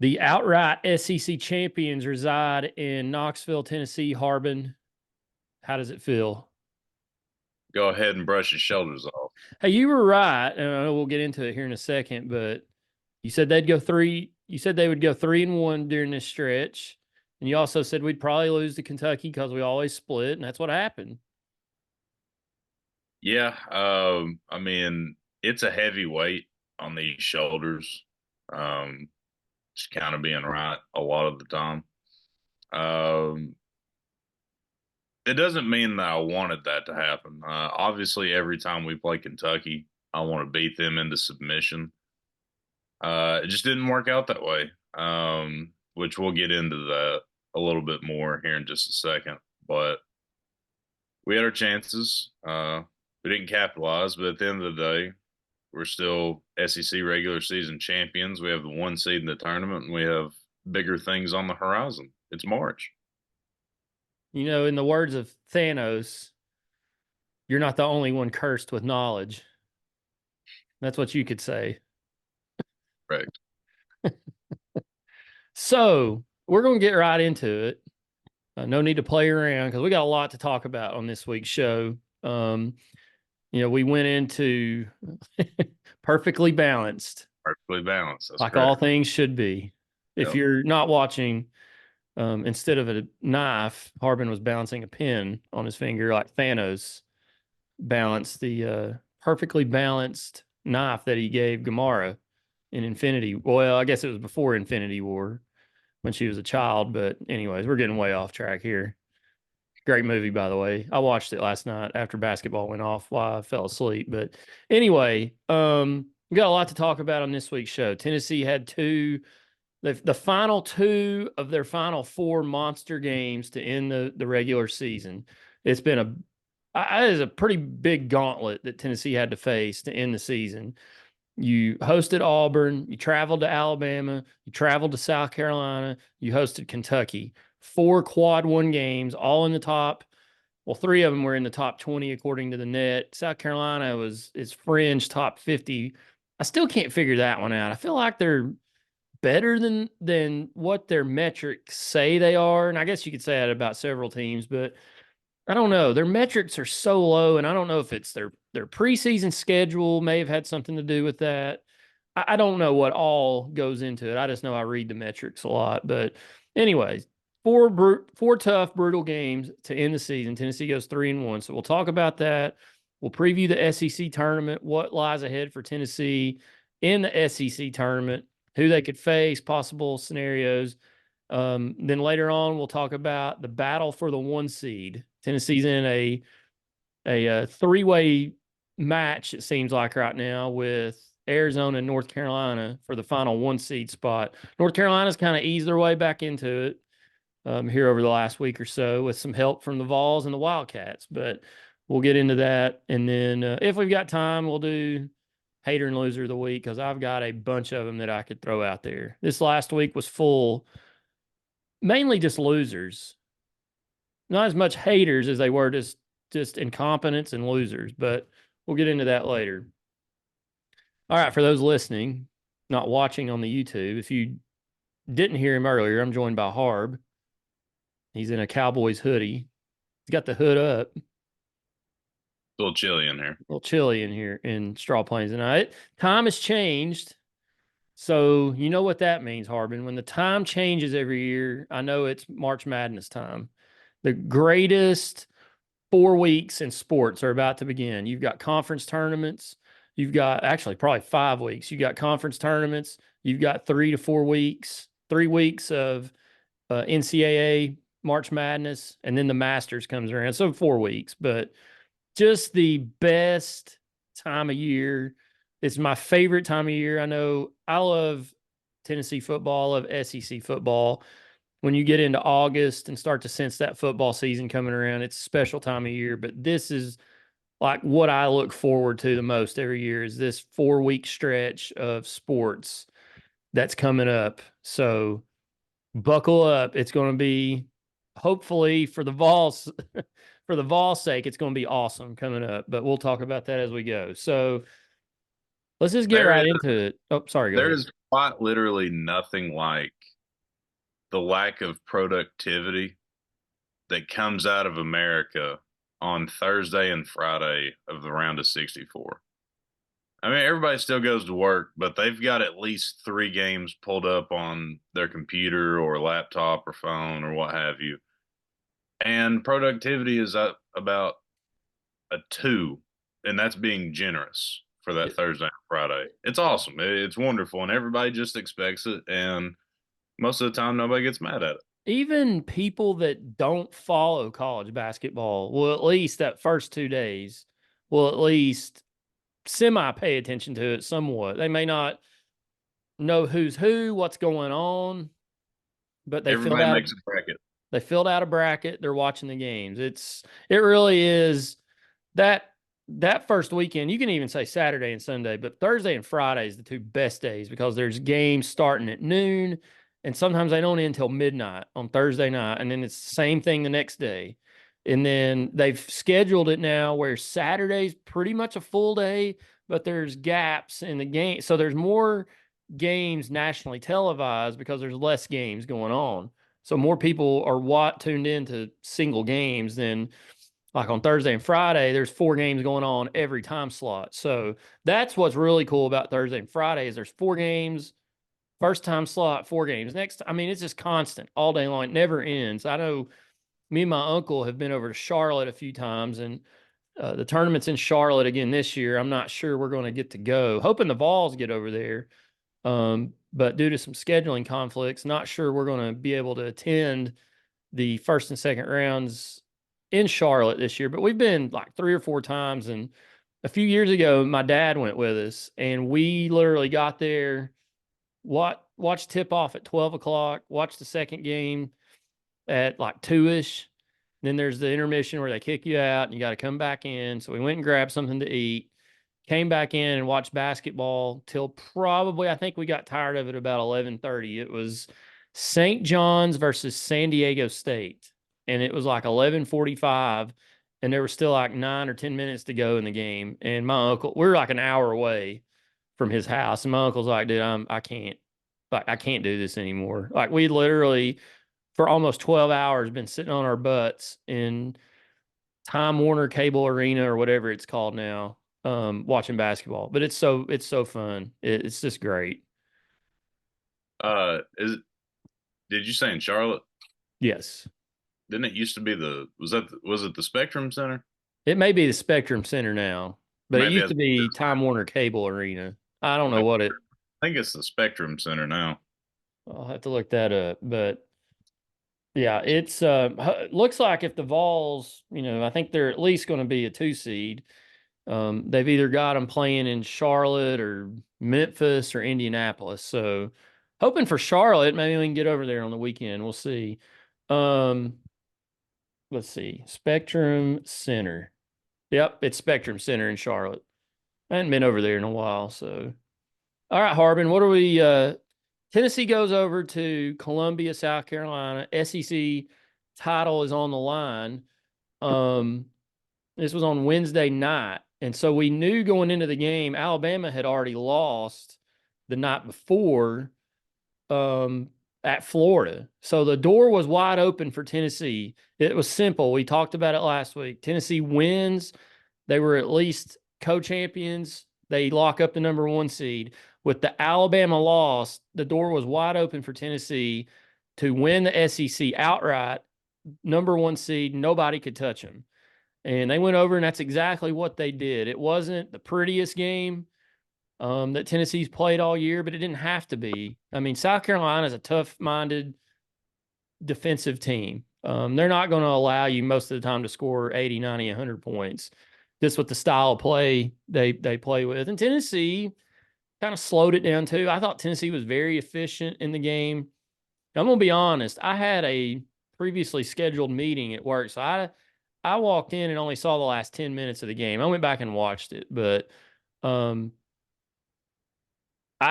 The outright SEC champions reside in Knoxville, Tennessee. Harbin, how does it feel? Go ahead and brush your shoulders off. Hey, you were right, and I know we'll get into it here in a second, but you said they'd go three. You said they would go 3-1 during this stretch, and you also said we'd probably lose to Kentucky because we always split, and that's what happened. Yeah, I mean, it's a heavy weight on these shoulders. Um, just kind of being right a lot of the time. Um, it doesn't mean that I wanted that to happen. Obviously, every time we play Kentucky, I want to beat them into submission. It just didn't work out that way, which we'll get into that a little bit more here in just a second. But we had our chances. We didn't capitalize, but at the end of the day, we're still SEC regular season champions. We have the one seed in the tournament, and we have bigger things on the horizon. It's March. You know, in the words of Thanos, you're not the only one cursed with knowledge. That's what you could say. Correct. So we're going to get right into it. No need to play around because we got a lot to talk about on this week's show. Um, we went into perfectly balanced, Perfectly balanced. That's like all correct. things should be. If Yep. you're not watching, instead of a knife, Harbin was balancing a pin on his finger, like Thanos balanced the perfectly balanced knife that he gave Gamara in Infinity. Well, I guess it was before Infinity War when she was a child. But anyways, we're getting way off track here. Great movie, by the way. I watched it last night after basketball went off while I fell asleep. But anyway, we got a lot to talk about on this week's show. Tennessee had the final two of their final four monster games to end the regular season. It's been it is a pretty big gauntlet that Tennessee had to face to end the season. You hosted Auburn, you traveled to Alabama, you traveled to South Carolina, you hosted Kentucky. Four quad one games, all in the top. Well, three of them were in the top 20 according to the net. South Carolina is fringe top 50. I still can't figure that one out. I feel like they're better than what their metrics say they are. And I guess you could say that about several teams, but I don't know. Their metrics are so low, and I don't know if it's their preseason schedule may have had something to do with that. I don't know what all goes into it. I just know I read the metrics a lot. But anyways, four tough, brutal games to end the season. Tennessee goes 3-1. So we'll talk about that. We'll preview the SEC tournament, what lies ahead for Tennessee in the SEC tournament, who they could face, possible scenarios. Then later on, we'll talk about the battle for the one seed. Tennessee's in a three-way match, it seems like right now, with Arizona and North Carolina for the final one seed spot. North Carolina's kind of eased their way back into it here over the last week or so with some help from the Vols and the Wildcats. But we'll get into that. And then if we've got time, we'll do hater and loser of the week because I've got a bunch of them that I could throw out there. This last week was full, mainly just losers, not as much haters as they were just incompetents and losers, but we'll get into that later. All right, for those listening, not watching on the YouTube, if you didn't hear him earlier, I'm joined by Harb. He's in a Cowboys hoodie. He's got the hood up. A A little chilly in here. little chilly in here in Straw Plains tonight. Time has changed. So you know what that means, Harbin. When the time changes every year, I know it's March Madness time. The greatest 4 weeks in sports are about to begin. You've got conference tournaments. You've got actually probably 5 weeks. You've got conference tournaments. You've got 3 to 4 weeks, 3 weeks of NCAA March Madness, and then the Masters comes around. So 4 weeks, but just the best time of year. It's my favorite time of year. I know I love Tennessee football, I love SEC football. When you get into August and start to sense that football season coming around, it's a special time of year. But this is like what I look forward to the most every year is this 4 week stretch of sports that's coming up. So buckle up. It's going to be hopefully for the Vols for the Vols sake, it's going to be awesome coming up. But we'll talk about that as we go. So let's just get There right is into it. Oh, sorry. Go there ahead. is quite literally nothing like the lack of productivity that comes out of America on Thursday and Friday of the round of 64. I mean, everybody still goes to work, but they've got at least three games pulled up on their computer or laptop or phone or what have you. And productivity is up about a two, and that's being generous for that Thursday and Friday. It's awesome. It's wonderful, and everybody just expects it. And most of the time, nobody gets mad at it. Even people that don't follow college basketball will at least that first 2 days will at least semi pay attention to it somewhat. They may not know who's who, what's going on, but Everybody makes a bracket. they filled out a bracket. They're watching the games. It really is that that first weekend. You can even say Saturday and Sunday, but Thursday and Friday is the two best days because there's games starting at noon, and sometimes they don't end until midnight on Thursday night, and then it's the same thing the next day. And then they've scheduled it now where Saturday's pretty much a full day, but there's gaps in the game. So there's more games nationally televised because there's less games going on. So more people are tuned into single games than like on Thursday and Friday. There's 4 games going on every time slot. So that's what's really cool about Thursday and Friday is there's 4 games, first time slot, 4 games. Next, I mean, it's just constant all day long. It never ends. I know me and my uncle have been over to Charlotte a few times, and the tournament's in Charlotte again this year. I'm not sure we're going to get to go. Hoping the Vols get over there. But due to some scheduling conflicts, not sure we're going to be able to attend the first and second rounds in Charlotte this year. But we've been like 3 or 4 times. And a few years ago, my dad went with us, and we literally got there, watched tip off at 12 o'clock, watched the second game at like 2-ish. Then there's the intermission where they kick you out and you got to come back in. So we went and grabbed something to eat, came back in and watched basketball till probably, I think we got tired of it about 11:30. It was St. John's versus San Diego State. And it was like 11:45, and there was still like 9 or 10 minutes to go in the game. And my uncle, we were like an hour away from his house. And my uncle's like, dude, I can't do this anymore. Like we literally for almost 12 hours been sitting on our butts in Time Warner Cable Arena or whatever it's called now, watching basketball. But it's so fun. It's just great. Is did you say in Charlotte? Yes. Didn't it used to be was it the Spectrum Center? It may be the Spectrum Center now, but it Maybe used to be Time Warner Cable Arena. I don't know what it. I think it's the Spectrum Center now. I'll have to look that up. But yeah, it's looks like if the Vols, I think they're at least going to be a 2 seed. They've either got them playing in Charlotte or Memphis or Indianapolis. So hoping for Charlotte, maybe we can get over there on the weekend. We'll see. Um, let's see. Spectrum Center. Yep, it's Spectrum Center in Charlotte. I hadn't been over there in a while. So, all right, Harbin, what are we? Tennessee goes over to Columbia, South Carolina. SEC title is on the line. This was on Wednesday night. And so we knew going into the game, Alabama had already lost the night before at Florida. So the door was wide open for Tennessee. It was simple. We talked about it last week. Tennessee wins. They were at least co-champions. They lock up the #1 seed. With the Alabama loss, the door was wide open for Tennessee to win the SEC outright, #1 seed. Nobody could touch them. And they went over, and that's exactly what they did. It wasn't the prettiest game that Tennessee's played all year, but it didn't have to be. I mean, South Carolina is a tough-minded defensive team. They're not going to allow you most of the time to score 80, 90, 100 points. Just with the style of play they play with. And Tennessee kind of slowed it down too. I thought Tennessee was very efficient in the game. I'm going to be honest. I had a previously scheduled meeting at work, so I walked in and only saw the last 10 minutes of the game. I went back and watched it, but I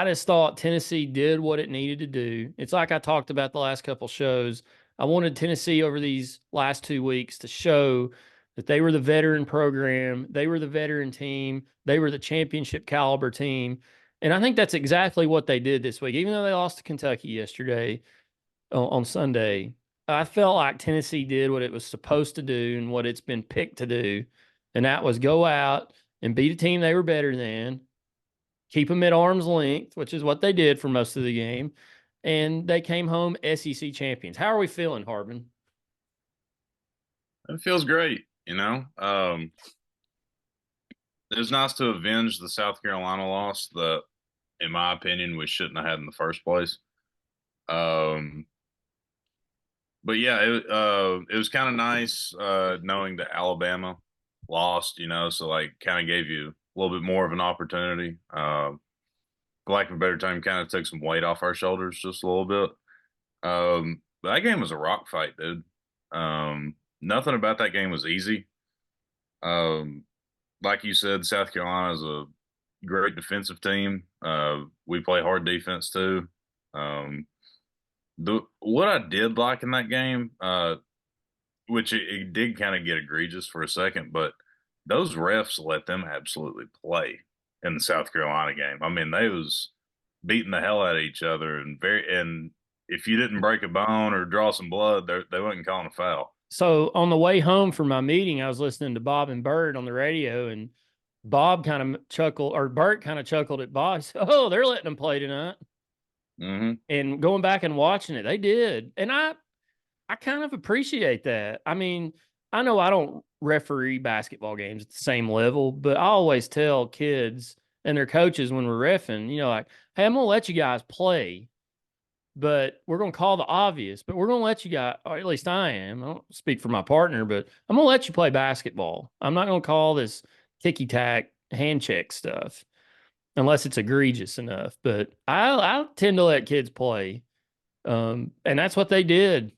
just thought Tennessee did what it needed to do. It's like I talked about the last couple shows. I wanted Tennessee over these last 2 weeks to show that they were the veteran program. They were the veteran team. They were the championship caliber team. And I think that's exactly what they did this week. Even though they lost to Kentucky yesterday on Sunday, I felt like Tennessee did what it was supposed to do and what it's been picked to do. And that was go out and beat a team they were better than, keep them at arm's length, which is what they did for most of the game. And they came home SEC champions. How are we feeling, Harbin? It feels great, you know. It was nice to avenge the South Carolina loss that, in my opinion, we shouldn't have had in the first place. Um, but yeah, it was kind of nice knowing that Alabama lost, you know, so like kind of gave you a little bit more of an opportunity. For lack of a better term, kind of took some weight off our shoulders just a little bit. But that game was a rock fight, dude. Nothing about that game was easy. Um, like you said, South Carolina is a great defensive team. We play hard defense too. Um, what I did like in that game, which it did kind of get egregious for a second, but those refs let them absolutely play in the South Carolina game. I mean, they was beating the hell out of each other, and if you didn't break a bone or draw some blood, they wasn't calling a foul. So on the way home from my meeting, I was listening to Bob and Bird on the radio, and Bob kind of chuckled, or Bert kind of chuckled at Bob. He said, "Oh, they're letting them play tonight." Hmm. And going back and watching it, they did, and I kind of appreciate that. I mean, I know I don't referee basketball games at the same level, but I always tell kids and their coaches when we're reffing, like, hey, I'm gonna let you guys play, but we're going to call the obvious, but we're going to let you guys, or at least I am. I don't speak for my partner, but I'm going to let you play basketball. I'm not going to call this ticky tack hand check stuff unless it's egregious enough. But I tend to let kids play. And that's what they did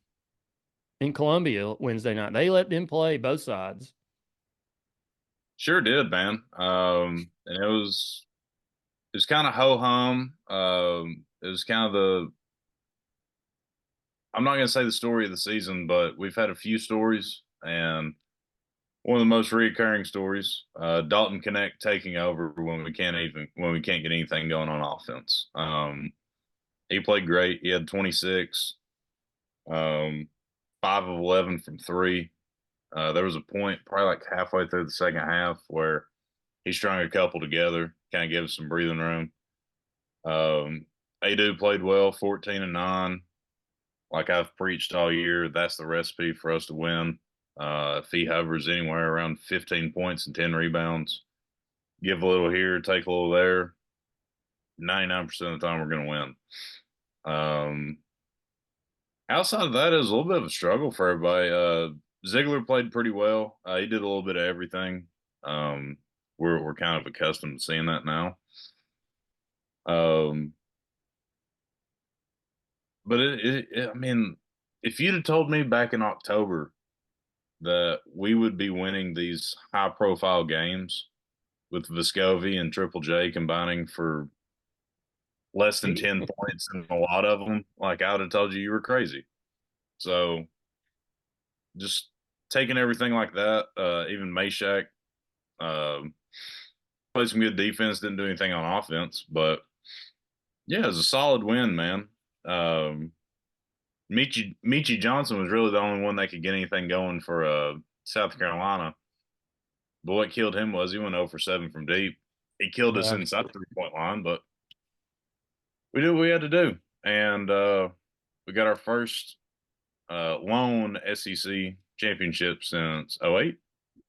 in Columbia Wednesday night. They let them play both sides. Sure did, man. And it was kind of ho hum. It was kind of the I'm not going to say the story of the season, but we've had a few stories, and one of the most reoccurring stories, Dalton Connect taking over when we can't get anything going on offense. He played great. He had 26, um, 5 of 11 from three. There was a point probably like halfway through the second half where he strung a couple together, kind of gave us some breathing room. Adu played well, 14 and 9. Like I've preached all year, that's the recipe for us to win. If he hovers anywhere around 15 points and 10 rebounds, give a little here, take a little there, 99% of the time we're going to win. Um, Outside of that, it was a little bit of a struggle for everybody. Ziegler played pretty well. He did a little bit of everything. Um, we're kind of accustomed to seeing that now. Um, but I mean, if you'd have told me back in October that we would be winning these high profile games with Vescovi and Triple J combining for less than 10 points in a lot of them, like I would have told you were crazy. So just taking everything like that, even Meshack played some good defense, didn't do anything on offense, but yeah, it was a solid win, man. Um, Michi Johnson was really the only one that could get anything going for South Carolina. But what killed him was he went 0 for 7 from deep. He killed us Yeah. inside the 3 point line, but we did what we had to do. And we got our first lone SEC championship since '08.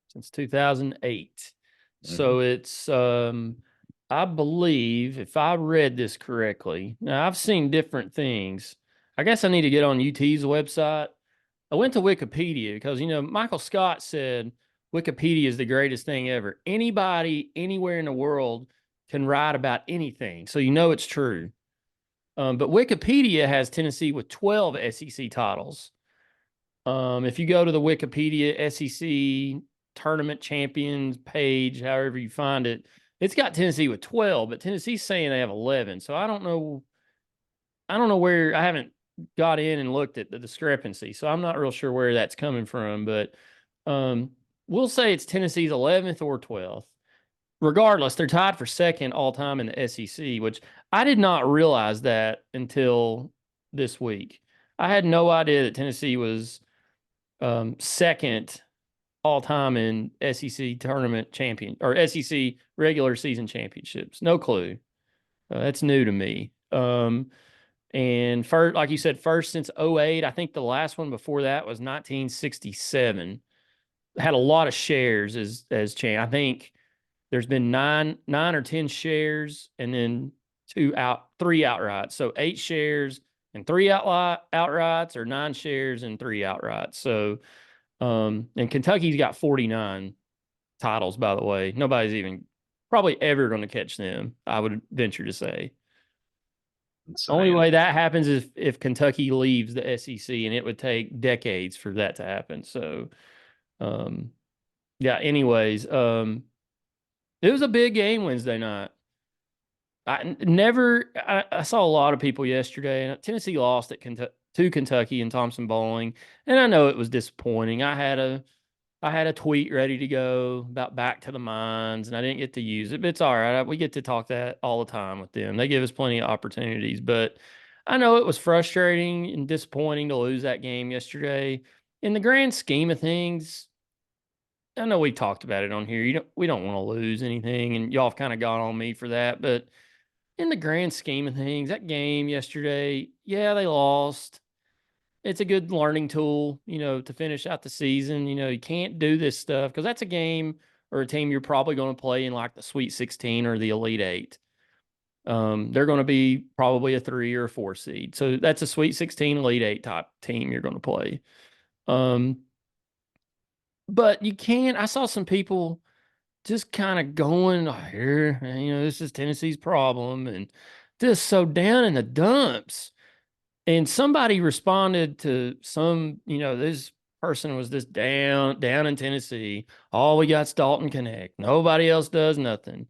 Since 2008. Mm-hmm. So it's I believe if I read this correctly. Now I've seen different things. I guess I need to get on UT's website. I went to Wikipedia because Michael Scott said Wikipedia is the greatest thing ever. Anybody anywhere in the world can write about anything. So it's true. But Wikipedia has Tennessee with 12 SEC titles. If you go to the Wikipedia SEC tournament champions page, however you find it, it's got Tennessee with 12, but Tennessee's saying they have 11. So I don't know. I don't know where. I haven't got in and looked at the discrepancy. So I'm not real sure where that's coming from, but we'll say it's Tennessee's 11th or 12th. regardless, they're tied for second all time in the SEC, which I did not realize that until this week. I had no idea that Tennessee was second all time in SEC tournament champion or SEC regular season championships. No clue. That's new to me. And first, like you said, first since '08. I think the last one before that was 1967. Had a lot of shares as champ. I think there's been nine or 10 shares and then three outrights. So 8 shares and three outrights, or 9 shares and three outrights. So and Kentucky's got 49 titles, by the way. Nobody's even probably ever going to catch them, I would venture to say. Only Insane. way that happens is if Kentucky leaves the SEC, and it would take decades for that to happen. So, um, yeah. Anyways, it was a big game Wednesday night. I saw a lot of people yesterday. Tennessee lost to Kentucky and Thompson Bowling, and I know it was disappointing. I had a tweet ready to go about back to the mines, and I didn't get to use it, but it's all right. We get to talk that all the time with them. They give us plenty of opportunities, but I know it was frustrating and disappointing to lose that game yesterday. In the grand scheme of things, I know we talked about it on here. We don't want to lose anything, and y'all have kind of gone on me for that. But in the grand scheme of things, that game yesterday, yeah, they lost. It's a good learning tool, to finish out the season. You can't do this stuff because that's a game or a team you're probably going to play in like the Sweet 16 or the Elite Eight. They're going to be probably a 3 or a 4 seed. So that's a Sweet 16 Elite Eight type team you're going to play. But you can't. I saw some people just kind of going, "Oh, here, this is Tennessee's problem," and just so down in the dumps. And somebody responded to this person was just down in Tennessee. All we got's Dalton Connect. Nobody else does nothing.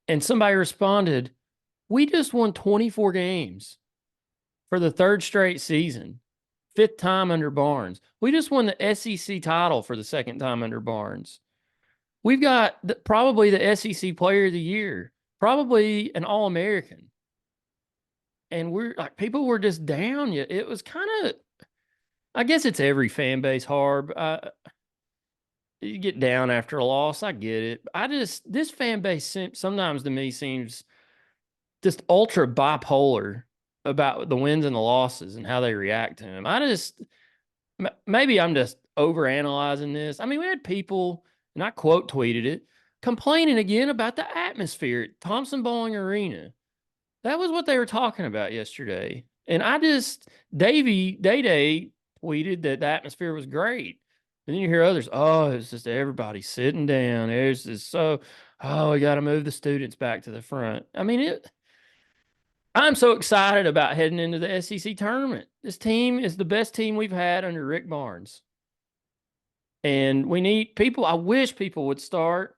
And somebody responded, "We just won 24 games for the third straight season, fifth time under Barnes. We just won the SEC title for the second time under Barnes. We've got probably the SEC Player of the Year, probably an All American." And we're like, people were just down. Yet it was kind of, I guess it's every fan base, Harb. You get down after a loss. I get it. This fan base sometimes to me seems just ultra bipolar about the wins and the losses and how they react to them. Maybe I'm just overanalyzing this. I mean, we had people, and I quote tweeted it, complaining again about the atmosphere at Thompson Bowling Arena. That was what they were talking about yesterday. And Davey Day Day tweeted that the atmosphere was great. And then you hear others, "Oh, it's just everybody sitting down. It's just we got to move the students back to the front." I mean, I'm so excited about heading into the SEC tournament. This team is the best team we've had under Rick Barnes. And we need people. I wish people would start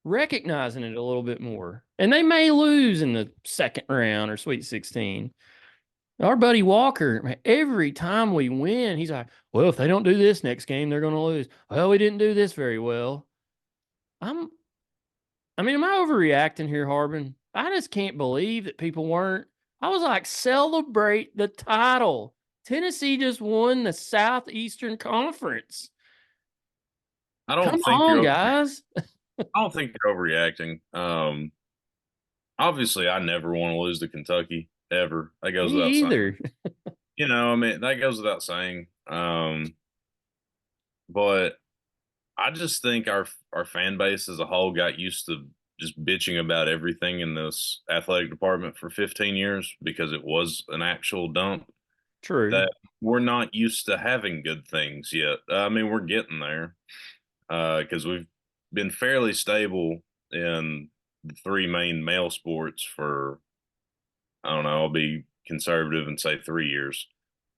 recognizing it a little bit more. And they may lose in the second round or Sweet 16. Our buddy Walker, every time we win, he's like, "Well, if they don't do this next game, they're going to lose. Well, we didn't do this very well." I'm, I mean, am I overreacting here, Harbin? I just can't believe that people weren't. I was like, celebrate the title. Tennessee just won the Southeastern Conference. I don't Come think on, you're. guys. I don't think you're overreacting. Obviously, I never want to lose to Kentucky ever. That goes Me without saying. either. I mean, that goes without saying. But I just think our fan base as a whole got used to just bitching about everything in this athletic department for 15 years because it was an actual dump True. that we're not used to having good things yet. I mean, we're getting there because we've been fairly stable in the three main male sports for, I don't know, I'll be conservative and say 3 years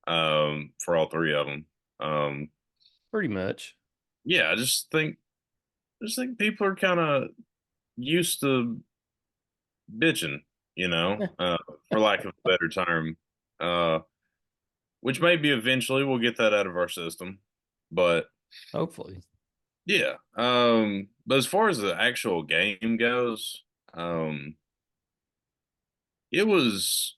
for all three of them. Pretty much. Yeah, I just think people are kind of used to bitching, for lack of a better term. Uh, which maybe eventually we'll get that out of our system. But Hopefully. Yeah. But as far as the actual game goes, um, it was,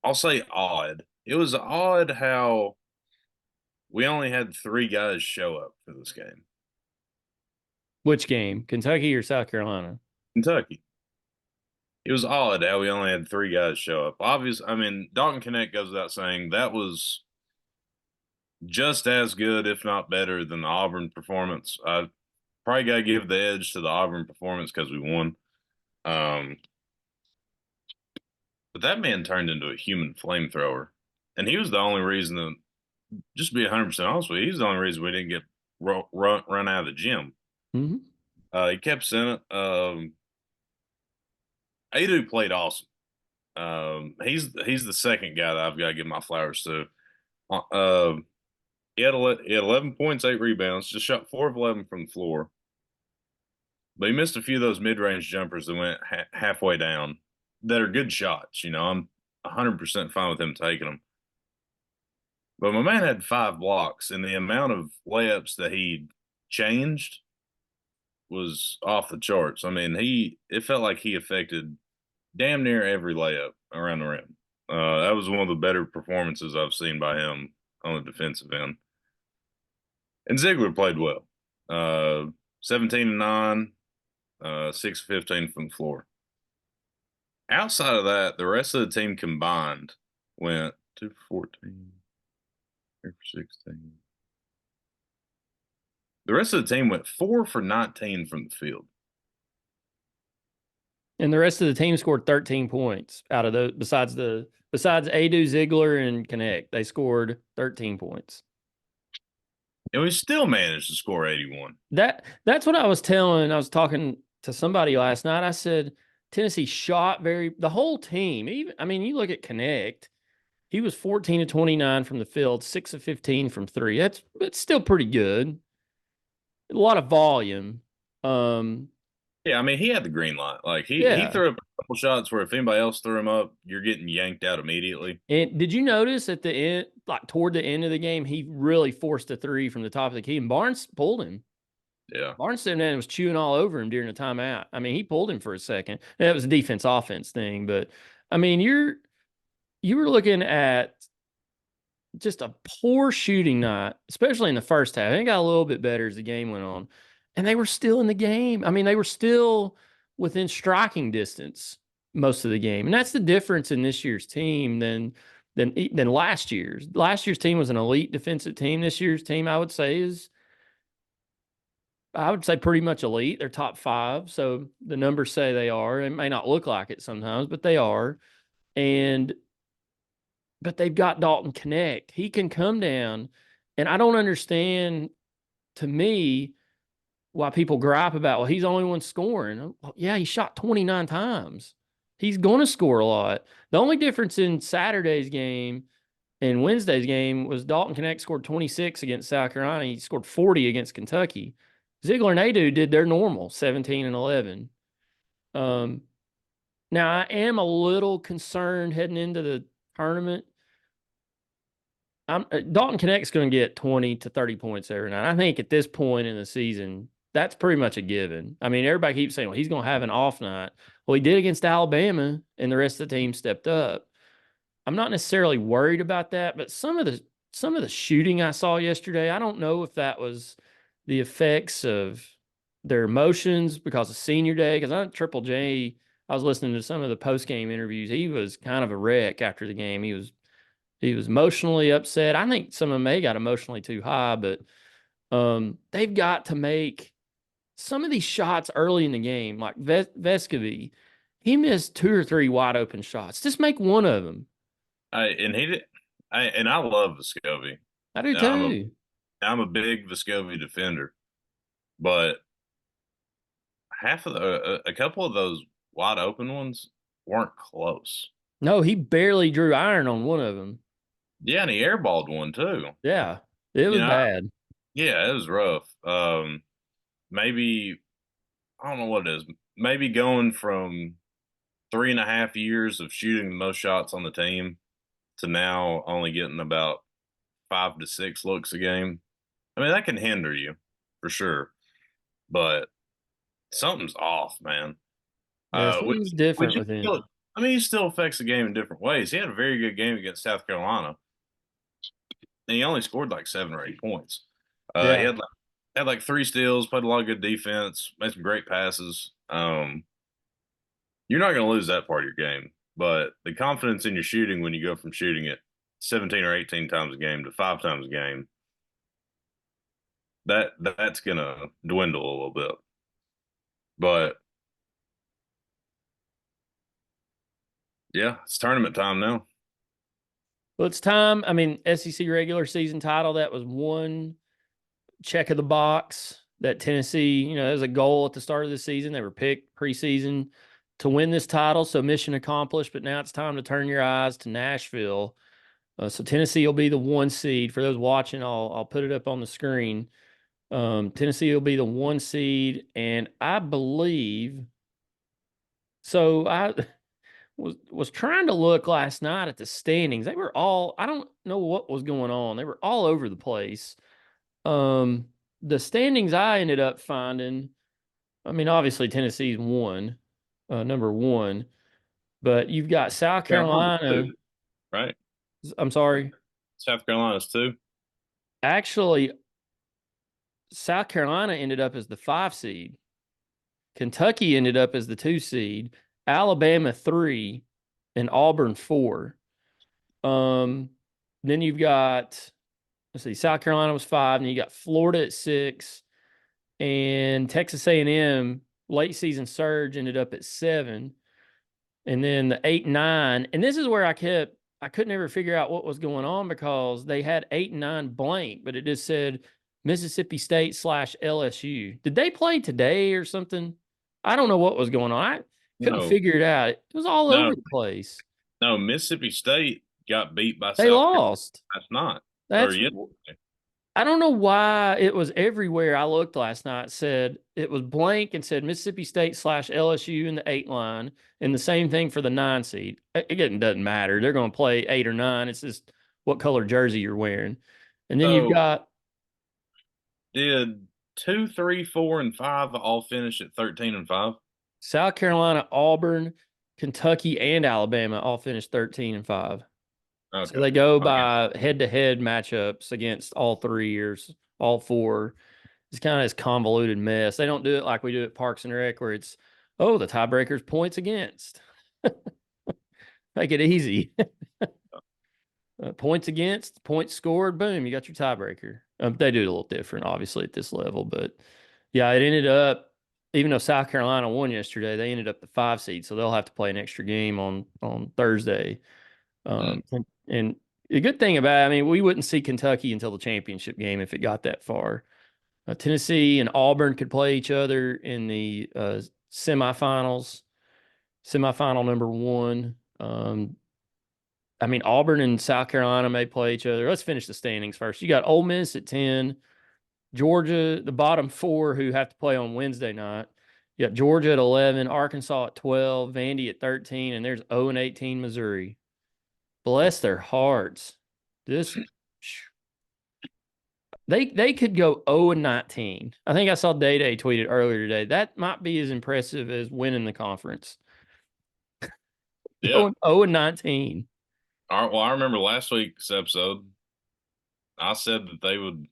I'll say odd. It was odd how we only had three guys show up for this game. Which game? Kentucky or South Carolina? Kentucky. It was odd how we only had three guys show up. Obvious, I mean, Dalton Connect goes without saying that was just as good, if not better, than the Auburn performance. I probably got to give the edge to the Auburn performance because we won. Um, but that man turned into a human flamethrower, and he was the only reason that, just to be 100% honest with you, he's the only reason we didn't get run out of the gym. Mm-hmm. He kept saying it. Adu played awesome. He's the second guy that I've got to give my flowers to. Uh, he had 11 points, 8 rebounds, just shot 4 of 11 from the floor. But he missed a few of those mid-range jumpers that went halfway down that are good shots. You know, I'm 100% fine with him taking them. But my man had 5 blocks, and the amount of layups that he changed was off the charts. I mean, it felt like he affected damn near every layup around the rim. That was one of the better performances I've seen by him on the defensive end. And Ziegler played well. 17 and 9, 6 of 15 from the floor. Outside of that, the rest of the team combined went 2 for 14, 3 for 16. The rest of the team went 4 for 19 from the field. And the rest of the team scored 13 points out of those. Besides Adu, Ziegler, and Connect, they scored 13 points. And we still managed to score 81. That's what I was telling. I was talking to somebody last night. I said Tennessee shot the whole team. Even I mean, you look at Connect. He was 14 to 29 from the field, 6 of 15 from three. That's still pretty good. A lot of volume. Um, Yeah, I mean, he had the green light. Like he yeah. threw up a couple shots where if anybody else threw him up, you're getting yanked out immediately. And did you notice at the end, like toward the end of the game, he really forced a three from the top of the key, and Barnes pulled him. Yeah. Barnes sitting there and was chewing all over him during the timeout. I mean, he pulled him for a second. And that was a defense offense thing, but I mean, you were looking at just a poor shooting night, especially in the first half. It got a little bit better as the game went on, and they were still in the game. I mean, they were still within striking distance most of the game, and that's the difference in this year's team than last year's. Last year's team was an elite defensive team. This year's team, I would say pretty much elite. They're top five, so the numbers say they are. It may not look like it sometimes, but they are. And but they've got Dalton Connect. He can come down, and I don't understand. To me, why people gripe about, well, he's the only one scoring. Well, yeah, he shot 29 times. He's going to score a lot. The only difference in Saturday's game and Wednesday's game was Dalton Connect scored 26 against South Carolina. He scored 40 against Kentucky. Ziegler and Adu did their normal 17 and 11. Now, I am a little concerned heading into the tournament. Dalton Connect's going to get 20 to 30 points every night. I think at this point in the season, that's pretty much a given. I mean, everybody keeps saying, well, he's going to have an off night. Well, he did against Alabama, and the rest of the team stepped up. I'm not necessarily worried about that, but some of the shooting I saw yesterday, I don't know if that was the effects of their emotions because of senior day. Because Triple J, I was listening to some of the post game interviews. He was kind of a wreck after the game. He was emotionally upset. I think some of them may got emotionally too high, but they've got to make some of these shots early in the game, like Vescovy. He missed 2 or 3 wide open shots. Just make one of them. I love Vescovi. I do I'm a too. I'm a big Vescovi defender, but a couple of those wide open ones weren't close. No, he barely drew iron on one of them. Yeah, and he airballed one too. Yeah, it You was know, bad. yeah, it was rough. Maybe I don't know what it is. Maybe going from 3.5 years of shooting the most shots on the team to now only getting about 5 to 6 looks a game. I mean, that can hinder you. for sure, but something's off, man. Yeah, Which something's different which with him. still, I mean, he still affects the game in different ways. He had a very good game against South Carolina, and he only scored like 7 or 8 points. He Yeah. had like 3 steals, played a lot of good defense, made some great passes. You're not going to lose that part of your game, but the confidence in your shooting when you go from shooting it 17 or 18 times a game to 5 times a game, that's going to dwindle a little bit. But yeah, it's tournament time now. Well, it's time. I mean, SEC regular season title, that was one check of the box that Tennessee, that was a goal at the start of the season. They were picked preseason to win this title. So mission accomplished, but now it's time to turn your eyes to Nashville. So Tennessee will be the 1 seed. For those watching, I'll put it up on the screen. Tennessee will be the 1 seed, and I believe so. I was trying to look last night at the standings. They were all, I don't know what was going on. They were all over the place. Um, the standings I ended up finding, I mean, obviously Tennessee's number one, but you've got South Carolina's Carolina. two, right? I'm sorry. South Carolina's two. Actually, South Carolina ended up as the 5 seed. Kentucky ended up as the 2 seed. Alabama 3, and Auburn 4. Um, then you've got, let's see, South Carolina was 5, and you got Florida at 6, and Texas A&M late season surge ended up at 7, and then the 8 9. And this is where I couldn't ever figure out what was going on because they had 8 and 9 blank, but it just said Mississippi State / LSU. Did they play today or something? I don't know what was going on. I couldn't No, figure it out. It was all no, over the place. no. Mississippi State got beat by They South Carolina lost. last night or That's yesterday. I don't know why it was everywhere. I looked last night, said it was blank and said Mississippi State / LSU in the 8 line, and the same thing for the 9 seed. It doesn't matter. They're going to play 8 or 9. It's just what color jersey you're wearing. And then you've So got did 2, 3, 4, and 5 all finish at 13 and 5? South Carolina, Auburn, Kentucky, and Alabama all finished 13 and 5. So Okay. they go Okay. by head-to-head matchups against all 3 or all 4. It's kind of this convoluted mess. They don't do it like we do at Parks and Rec, where it's, oh, the tiebreaker's points against. Make it easy. Points against, points scored, boom, you got your tiebreaker. They do it a little different, obviously, at this level. But yeah, it ended up, even though South Carolina won yesterday, they ended up the 5 seed. So they'll have to play an extra game on Thursday. Mm. And the good thing about it, I mean, we wouldn't see Kentucky until the championship game if it got that far. Tennessee and Auburn could play each other in the semifinals, semifinal number 1. I mean, Auburn and South Carolina may play each other. Let's finish the standings first. You got Ole Miss at 10, Georgia, the bottom 4 who have to play on Wednesday night. You got Georgia at 11, Arkansas at 12, Vandy at 13, and there's 0 and 18 Missouri. Bless their hearts. This They could go 0 and 19. I think I saw Day Day tweeted earlier today. That might be as impressive as winning the conference. Yeah. Going 0 and 19. All right. Well, I remember last week's episode. I said that they would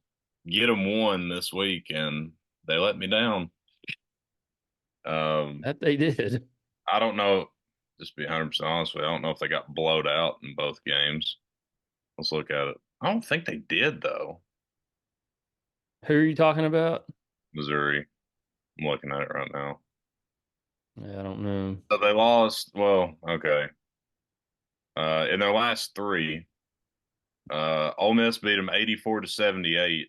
get them one this week, and they let me down. That they did. I don't know. Just to be 100% honest with you, I don't know if they got blowed out in both games. Let's look at it. I don't think they did though. Who are you talking about? Missouri. I'm looking at it right now. Yeah, I don't know. So they lost. Well, okay. In their last three, Ole Miss beat them 84-78.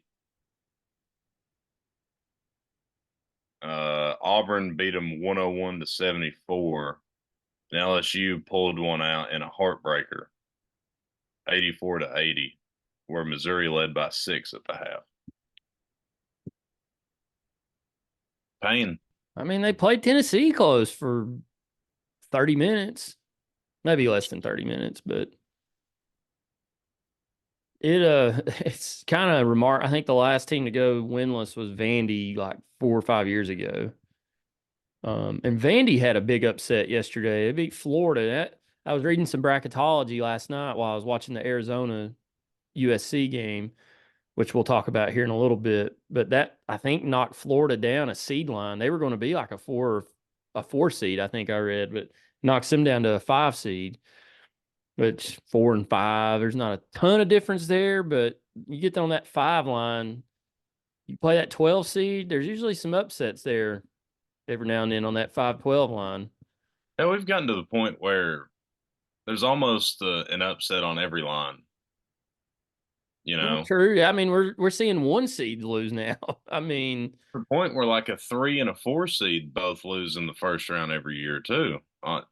Auburn beat them 101-74. And LSU pulled one out in a heartbreaker, 84-80, where Missouri led by 6 at the half. Pain. I mean, they played Tennessee close for 30 minutes, maybe less than 30 minutes, but it's kind of I think the last team to go winless was Vandy like 4 or 5 years ago. And Vandy had a big upset yesterday. They beat Florida. I was reading some bracketology last night while I was watching the Arizona USC game, which we'll talk about here in a little bit. But that I think knocked Florida down a seed line. They were going to be like a four seed, I think I read, but knocks them down to a 5 seed, which 4 and 5. There's not a ton of difference there, but you get on that 5 line, you play that 12 seed. There's usually some upsets there every now and then on that 5-12 line. Yeah, we've gotten to the point where there's almost an upset on every line, you Well, know, true. I mean, we're seeing 1 seed lose now. I mean, to the point where like a 3 and a 4 seed both lose in the first round every year too,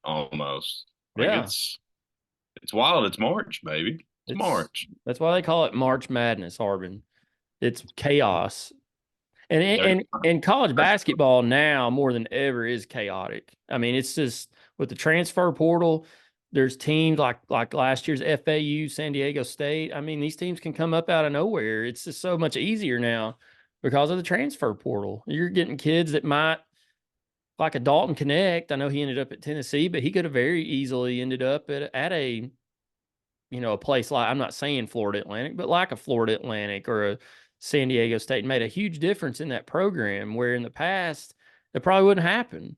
almost. Like yeah, it's wild. It's March, baby. It's it's March. that's why they call it March Madness, Harbin. It's chaos. And college basketball now more than ever is chaotic. I mean, it's just with the transfer portal, there's teams like last year's FAU, San Diego State. I mean, these teams can come up out of nowhere. It's just so much easier now because of the transfer portal. You're getting kids that might like a Dalton Connect. I know he ended up at Tennessee, but he could have very easily ended up at a a place like, I'm not saying Florida Atlantic, but like a Florida Atlantic or a San Diego State, made a huge difference in that program where in the past it probably wouldn't happen.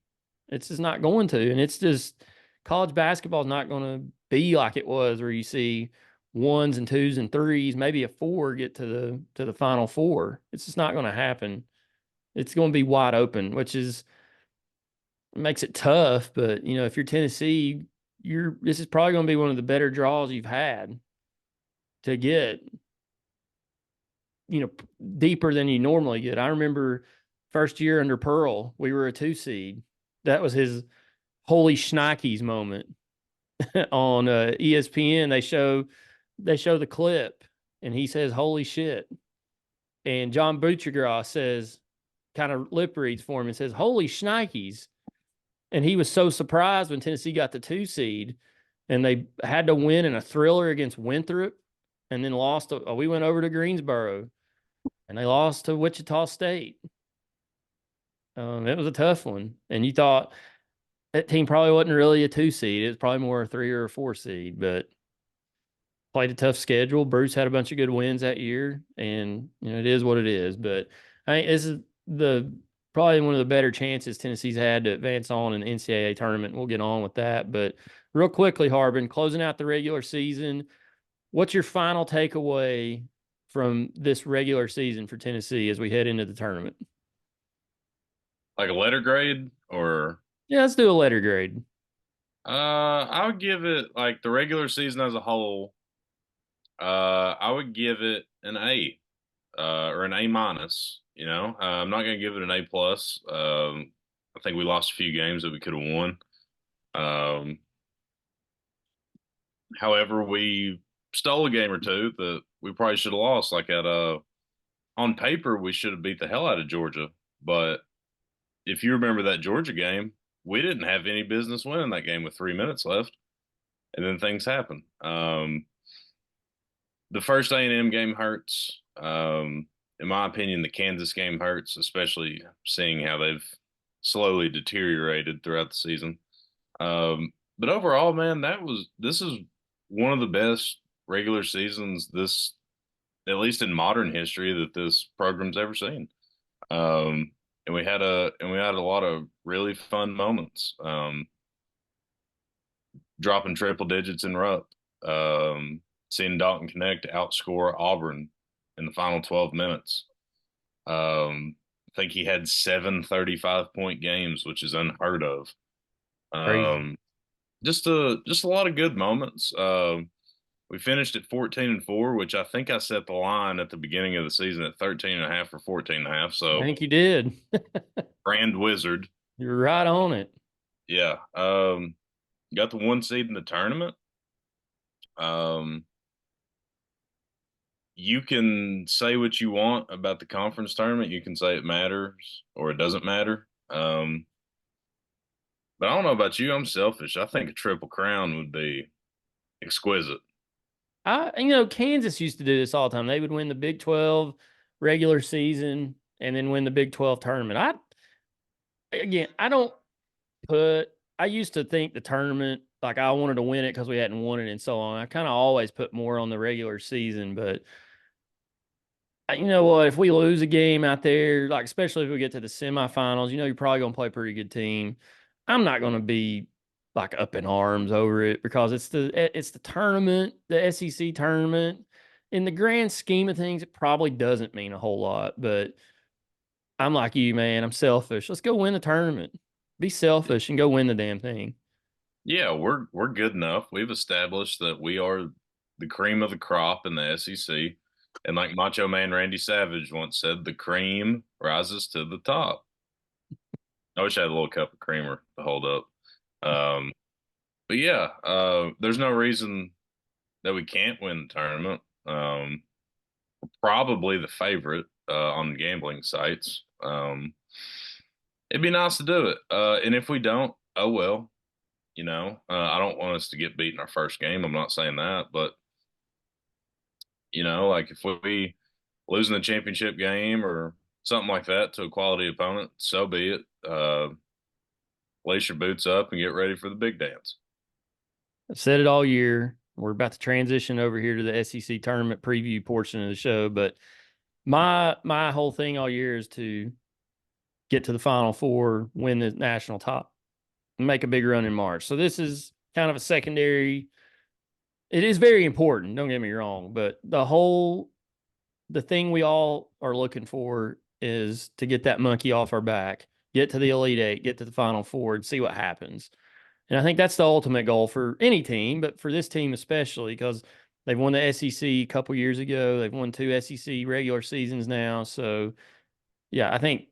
It's just not going to. And it's just college basketball is not going to be like it was where you see ones and twos and threes, maybe a four get to the final four. It's just not going to happen. It's going to be wide open, which is makes it tough. But if you're Tennessee, this is probably going to be one of the better draws you've had to get, you know, deeper than you normally get. I remember first year under Pearl, we were a 2 seed. That was his holy shnikes moment on ESPN. They show the clip, and he says holy shit, and John Butchergrass says, kind of lip reads for him and says holy shnikes, and he was so surprised when Tennessee got the 2 seed, and they had to win in a thriller against Winthrop, and then lost. We went over to Greensboro, and they lost to Wichita State. It was a tough one, and you thought that team probably wasn't really a 2 seed. It was probably more a 3 or a 4 seed, but played a tough schedule. Bruce had a bunch of good wins that year, and it is what it is. But I think this is the probably one of the better chances Tennessee's had to advance on in the NCAA tournament. We'll get on with that, but real quickly, Harbin, closing out the regular season, what's your final takeaway from this regular season for Tennessee as we head into the tournament? Like a letter grade or Yeah, let's do a letter grade. I would give it like the regular season as a whole. I would give it an A, or an A minus. I'm not gonna give it an A plus. I think we lost a few games that we could have won. Um, However, we stole a game or two that we probably should have lost. Like on paper, we should have beat the hell out of Georgia. But if you remember that Georgia game, we didn't have any business winning that game with 3 minutes left, and then things happen. The first A&M game hurts. In my opinion, the Kansas game hurts, especially seeing how they've slowly deteriorated throughout the season. But overall, man, this is one of the best regular seasons this, at least in modern history, that this program's ever seen. And we had a lot of really fun moments. Dropping triple digits in Rupp. Seeing Dalton Connect outscore Auburn in the final 12 minutes. I think he had 7 35-point games, which is unheard of. Crazy. Just a lot of good moments. We finished at 14-4, which I think I set the line at the beginning of the season at 13.5 or 14.5. I So think you did. grand wizard. You're right on it. Yeah. Got the 1 seed in the tournament. Um, you can say what you want about the conference tournament. You can say it matters or it doesn't matter. But I don't know about you. I'm selfish. I think a triple crown would be exquisite. Kansas used to do this all the time. They would win the Big 12 regular season and then win the Big 12 tournament. I don't put, I used to think the tournament, like I wanted to win it because we hadn't won it and so on. I kind of always put more on the regular season, but you know what? If we lose a game out there, like especially if we get to the semifinals, you're probably going to play a pretty good team. I'm not going to be like up in arms over it because it's the tournament, the SEC tournament. In the grand scheme of things, it probably doesn't mean a whole lot. But I'm like you, man. I'm selfish. Let's go win the tournament. Be selfish and go win the damn thing. Yeah, we're good enough. We've established that we are the cream of the crop in the SEC. And like Macho Man Randy Savage once said, the cream rises to the top. I wish I had a little cup of creamer to hold up. Um, but yeah, there's no reason that we can't win the tournament. We're probably the favorite on the gambling sites. It'd be nice to do it. And if we don't, oh well. I don't want us to get beat in our first game. I'm not saying that, but like if we lose in the championship game or something like that to a quality opponent, so be it. Lace your boots up and get ready for the big dance. I've said it all year. We're about to transition over here to the SEC tournament preview portion of the show, but my whole thing all year is to get to the Final Four, win the national top, and make a big run in March. So this is kind of a secondary. It is very important. Don't get me wrong, but the thing we all are looking for is to get that monkey off our back, get to the Elite Eight, get to the Final Four, and see what happens. And I think that's the ultimate goal for any team, but for this team especially because they've won the SEC a couple years ago. They've won 2 SEC regular seasons now. So yeah, I think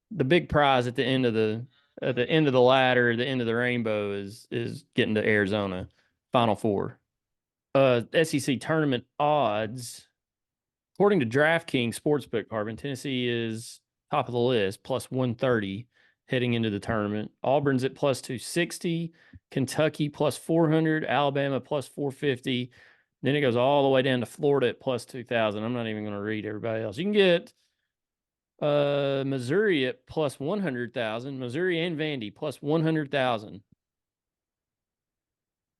the big prize at the end of the ladder, the end of the rainbow is getting to Arizona Final Four. SEC tournament odds. According to DraftKings Sportsbook, Carbon, Tennessee is top of the list, plus 130 heading into the tournament. Auburn's at plus 260, Kentucky plus 400, Alabama plus 450. Then it goes all the way down to Florida at plus 2,000. I'm not even going to read everybody else. You can get Missouri at plus 100,000, Missouri and Vandy plus 100,000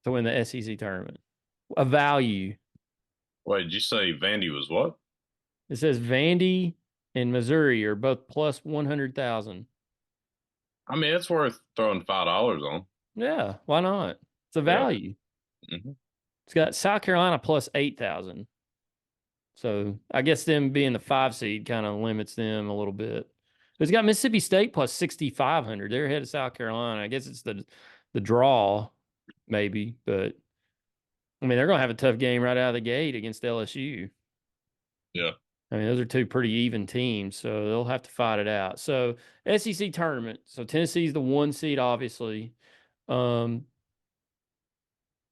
to win the SEC tournament. A value. Wait, did you say Vandy was what? It says Vandy and Missouri are both plus 100,000. I mean, it's worth throwing $5 on. Yeah, why not? It's a Yeah. value. Hmm. It's got South Carolina plus 8,000. So I guess them being the 5 seed kind of limits them a little bit. It's got Mississippi State plus 6,500. They're ahead of South Carolina. I guess it's the draw, maybe, but I mean they're gonna have a tough game right out of the gate against LSU. Yeah. I mean, those are two pretty even teams, so they'll have to fight it out. So SEC tournament. So Tennessee's the 1 seed, obviously. Um,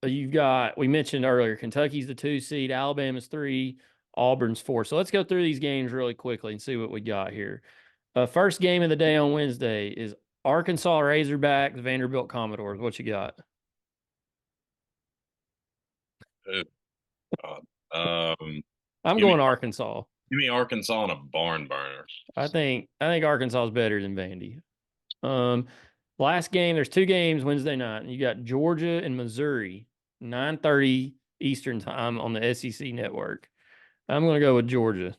we mentioned earlier, Kentucky's the 2 seed, Alabama's 3, Auburn's 4. So let's go through these games really quickly and see what we got here. First game of the day on Wednesday is Arkansas Razorbacks, Vanderbilt Commodores. What you got? Oh, God. I'm Give me going Arkansas. give me Arkansas on a barn burner. I think Arkansas is better than Vandy. Last game, there's 2 games Wednesday night. You got Georgia and Missouri, 9:30 Eastern time on the SEC network. I'm going to go with Georgia.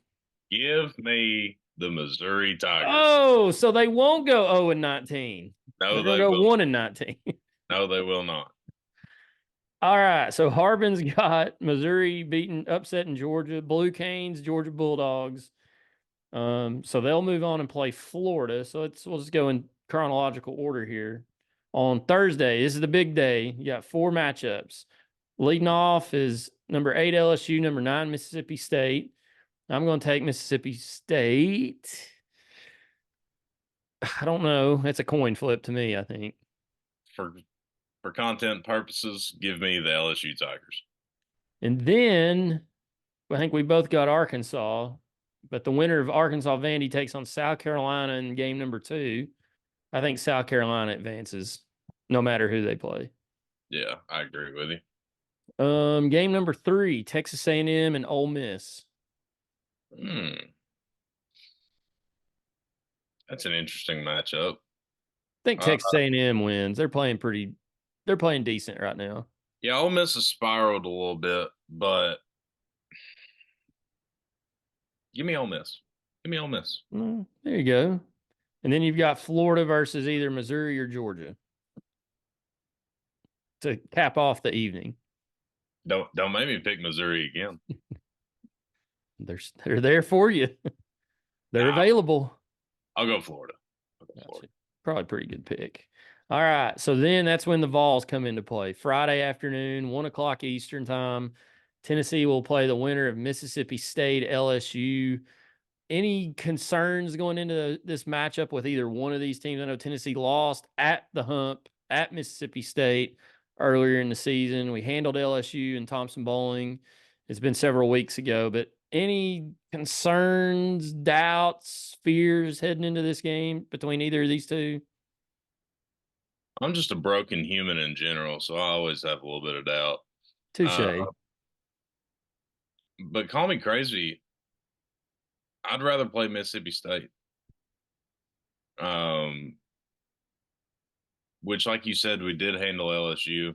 Give me the Missouri Tigers. Oh, so they won't go 0-19. No, They're going they to go will. 1-19. No, they will not. All right. So Harbin's got Missouri upsetting Georgia, Blue Canes, Georgia Bulldogs. So they'll move on and play Florida. So we'll just go in chronological order here. On Thursday, this is the big day. You got 4 matchups. Leading off is number 8 LSU, number 9 Mississippi State. I'm going to take Mississippi State. I don't know. It's a coin flip to me, I think. For for content purposes, give me the LSU Tigers. And then I think we both got Arkansas, but the winner of Arkansas Vandy takes on South Carolina in game number 2. I think South Carolina advances no matter who they play. Yeah, I agree with you. Game number 3, Texas A&M and Ole Miss. Hmm, that's an interesting matchup. I think Uh, Texas A&M wins. They're playing decent right now. yeah, Ole Miss has spiraled a little bit, but give me Ole Miss. Give me Ole Miss. There you go. And then you've got Florida versus either Missouri or Georgia to cap off the evening. Don't make me pick Missouri again. They're there for you. They're Nah, available. I'll go Florida. I'll go Florida. Gotcha. Probably a pretty good pick. All right. So then that's when the Vols come into play. Friday afternoon, 1 o'clock Eastern time. Tennessee will play the winner of Mississippi State LSU. Any concerns going into this matchup with either one of these teams? I know Tennessee lost at the Hump at Mississippi State earlier in the season. We handled LSU and Thompson Bowling. It's been several weeks ago, but any concerns, doubts, fears heading into this game between either of these two? I'm just a broken human in general, so I always have a little bit of doubt. Uh, Touche. but call me crazy. I'd rather play Mississippi State. Um, which, like you said, we did handle LSU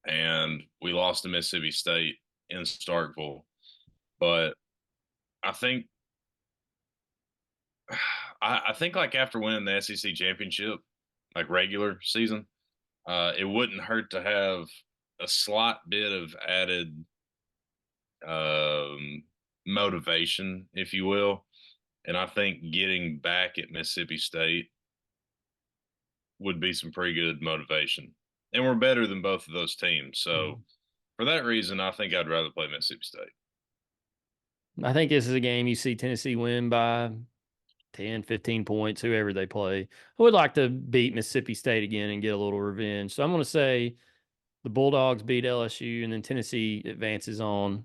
and we lost to Mississippi State in Starkville. But I think, I think like after winning the SEC championship, like regular season, it wouldn't hurt to have a slight bit of added um, motivation, if you will. And I think getting back at Mississippi State would be some pretty good motivation. And we're better than both of those teams. So for that reason, I think I'd rather play Mississippi State. I think this is a game you see Tennessee win by 10, 15 points, whoever they play. I would like to beat Mississippi State again and get a little revenge. So I'm going to say the Bulldogs beat LSU and then Tennessee advances on.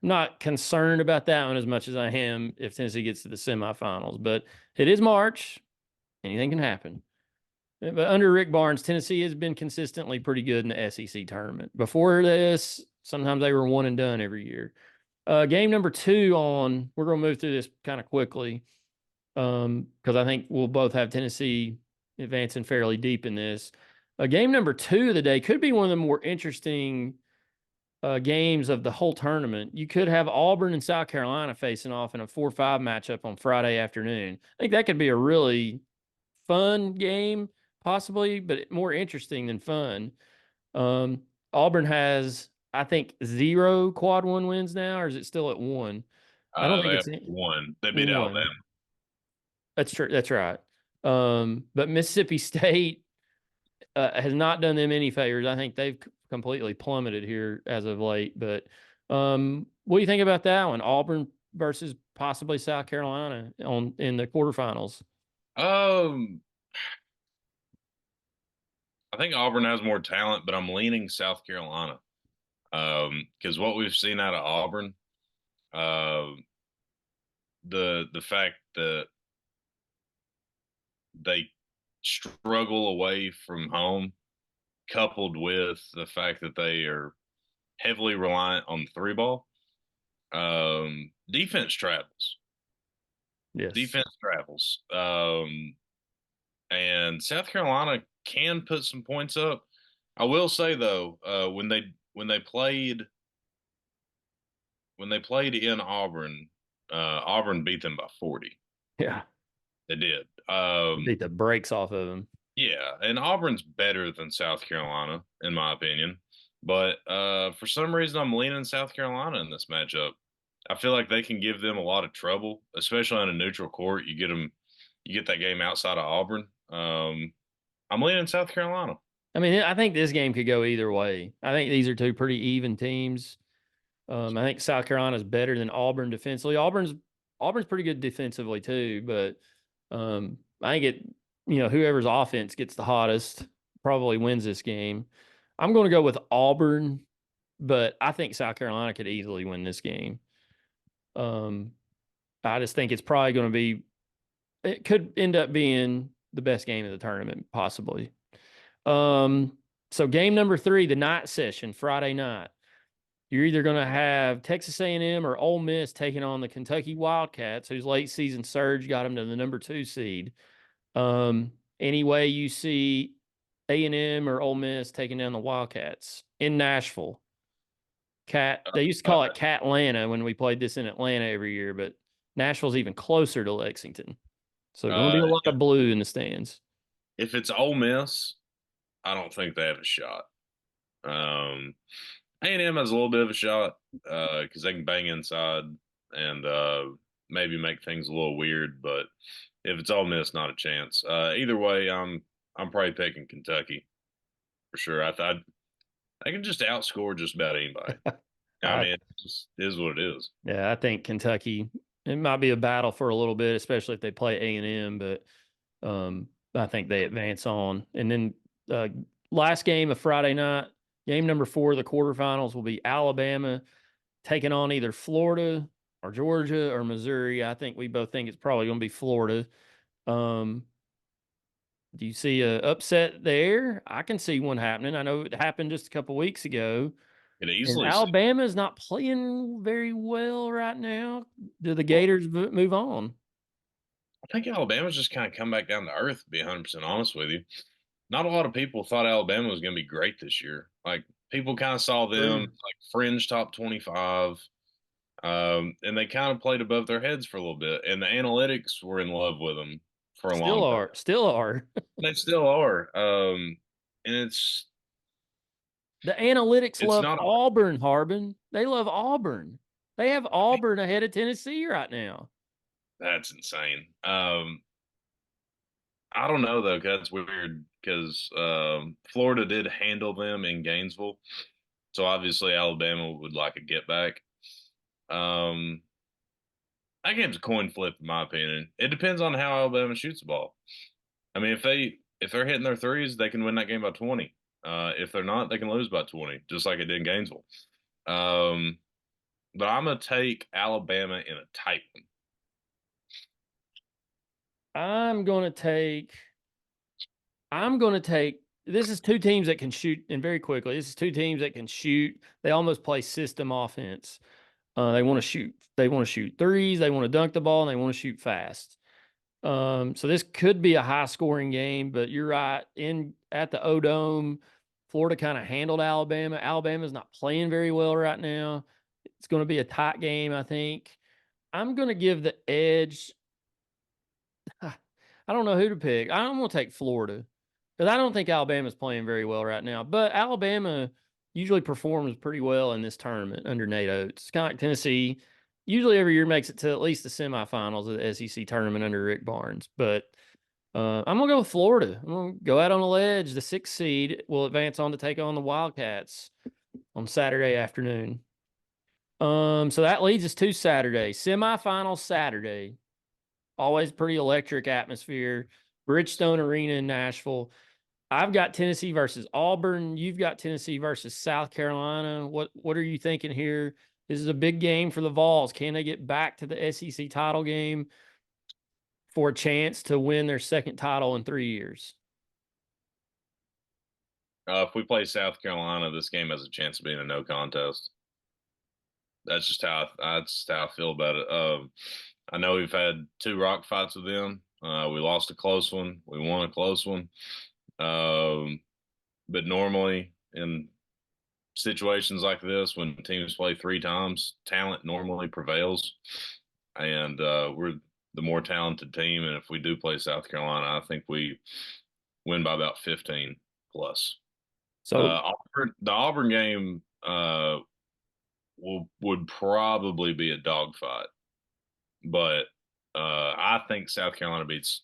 I'm not concerned about that one as much as I am if Tennessee gets to the semifinals, but it is March. Anything can happen. But under Rick Barnes, Tennessee has been consistently pretty good in the SEC tournament. Before this, sometimes they were one and done every year. Game number 2 on, we're going to move through this kind of quickly because I think we'll both have Tennessee advancing fairly deep in this. Game number 2 of the day could be one of the more interesting games of the whole tournament. You could have Auburn and South Carolina facing off in a 4-5 matchup on Friday afternoon. I think that could be a really fun game, possibly, but more interesting than fun. Auburn has, I think, 0 quad one wins now, or is it still at 1? I don't think They have it's one. They beat 1. Alabama. That's true. That's right. But Mississippi State has not done them any favors. I think they've completely plummeted here as of late. But what do you think about that one? Auburn versus possibly South Carolina in the quarterfinals. Um, I think Auburn has more talent, but I'm leaning South Carolina. Because what we've seen out of Auburn, uh, the fact that they struggle away from home, coupled with the fact that they are heavily reliant on the three ball, defense travels. Yes. Defense travels. And South Carolina can put some points up. I will say though, when they played in Auburn, Auburn beat them by 40. Yeah. They did. Beat the brakes off of them. Yeah, and Auburn's better than South Carolina, in my opinion. But for some reason, I'm leaning South Carolina in this matchup. I feel like they can give them a lot of trouble, especially on a neutral court. You get that game outside of Auburn. I'm leaning South Carolina. I mean, I think this game could go either way. I think these are two pretty even teams. I think South Carolina's better than Auburn defensively. Auburn's pretty good defensively too, but I think whoever's offense gets the hottest probably wins this game. I'm going to go with Auburn, but I think South Carolina could easily win this game. I just think it's probably going to be. It could end up being the best game of the tournament, possibly. So game number 3, the night session, Friday night. You're either going to have Texas A&M or Ole Miss taking on the Kentucky Wildcats, whose late season surge got them to the number 2 seed. Anyway, you see A&M or Ole Miss taking down the Wildcats in Nashville. They used to call it Catlanta when we played this in Atlanta every year, but Nashville's even closer to Lexington. So going to be Uh, a lot of blue in the stands. if it's Ole Miss, I don't think they have a shot. A&M has a little bit of a shot because they can bang inside and maybe make things a little weird. But if it's Ole Miss, not a chance. Either way, I'm probably picking Kentucky for sure. I thought they can just outscore just about anybody. I I mean, it just is what it is. Yeah, I think Kentucky. It might be a battle for a little bit, especially if they play A&M, but I think they advance on. And then uh, last game of Friday night, game number 4 of the quarterfinals will be Alabama taking on either Florida or Georgia or Missouri. I think we both think it's probably going to be Florida. Um, do you see a upset there? I can see one happening. I know it happened just a couple weeks ago. Could And easily see. Alabama is not playing very well right now. Do the Gators move on? I think Alabama's just kind of come back down to earth, to be 100% honest with you. Not a lot of people thought Alabama was going to be great this year. Like, people kind of saw them True. like fringe top 25, and they kind of played above their heads for a little bit. And the analytics were in love with them for a Still long time. are. Still are. They still are. And The analytics it's love not a Auburn, Harbin. They love Auburn. They have Auburn ahead of Tennessee right now. that's insane. I don't know though, 'cause that's weird because Florida did handle them in Gainesville, so obviously Alabama would like a get back. Um, that game's a coin flip, in my opinion. It depends on how Alabama shoots the ball. I mean, if they're hitting their threes, they can win that game by 20. If they're not, they can lose by 20, just like it did in Gainesville. Um, but I'm gonna take Alabama in a tight one. I'm going to take. I'm going to take. This is two teams that can shoot, and very quickly. This is two teams that can shoot. They almost play system offense. They want to shoot. They want to shoot threes. They want to dunk the ball, and they want to shoot fast. So this could be a high scoring game, but you're right. In at the O Dome, Florida kind of handled Alabama. Alabama's not playing very well right now. It's going to be a tight game, I think. I'm going to give the edge. I don't know who to pick. I'm going to take Florida because I don't think Alabama's playing very well right now. But Alabama usually performs pretty well in this tournament under Nate Oates. It's kind of like Tennessee. Usually every year makes it to at least the semifinals of the SEC tournament under Rick Barnes. But I'm gonna go with Florida. I'm gonna go out on a ledge. The 6th seed will advance on to take on the Wildcats on Saturday afternoon. So that leads us to Saturday, semifinal Saturday. Always pretty electric atmosphere. Bridgestone Arena in Nashville. I've got Tennessee versus Auburn. You've got Tennessee versus South Carolina. What are you thinking here? This is a big game for the Vols. Can they get back to the SEC title game for a chance to win their second title in 3 years? If we play South Carolina, this game has a chance of being a no contest. That's just how I feel about it. I know we've had two rock fights with them. We lost a close one. We won a close one. Um, but normally in situations like this, when teams play three times, talent normally prevails, and we're the more talented team. And if we do play South Carolina, I think we win by about 15 plus. So The Auburn game would probably be a dogfight, but I think South Carolina beats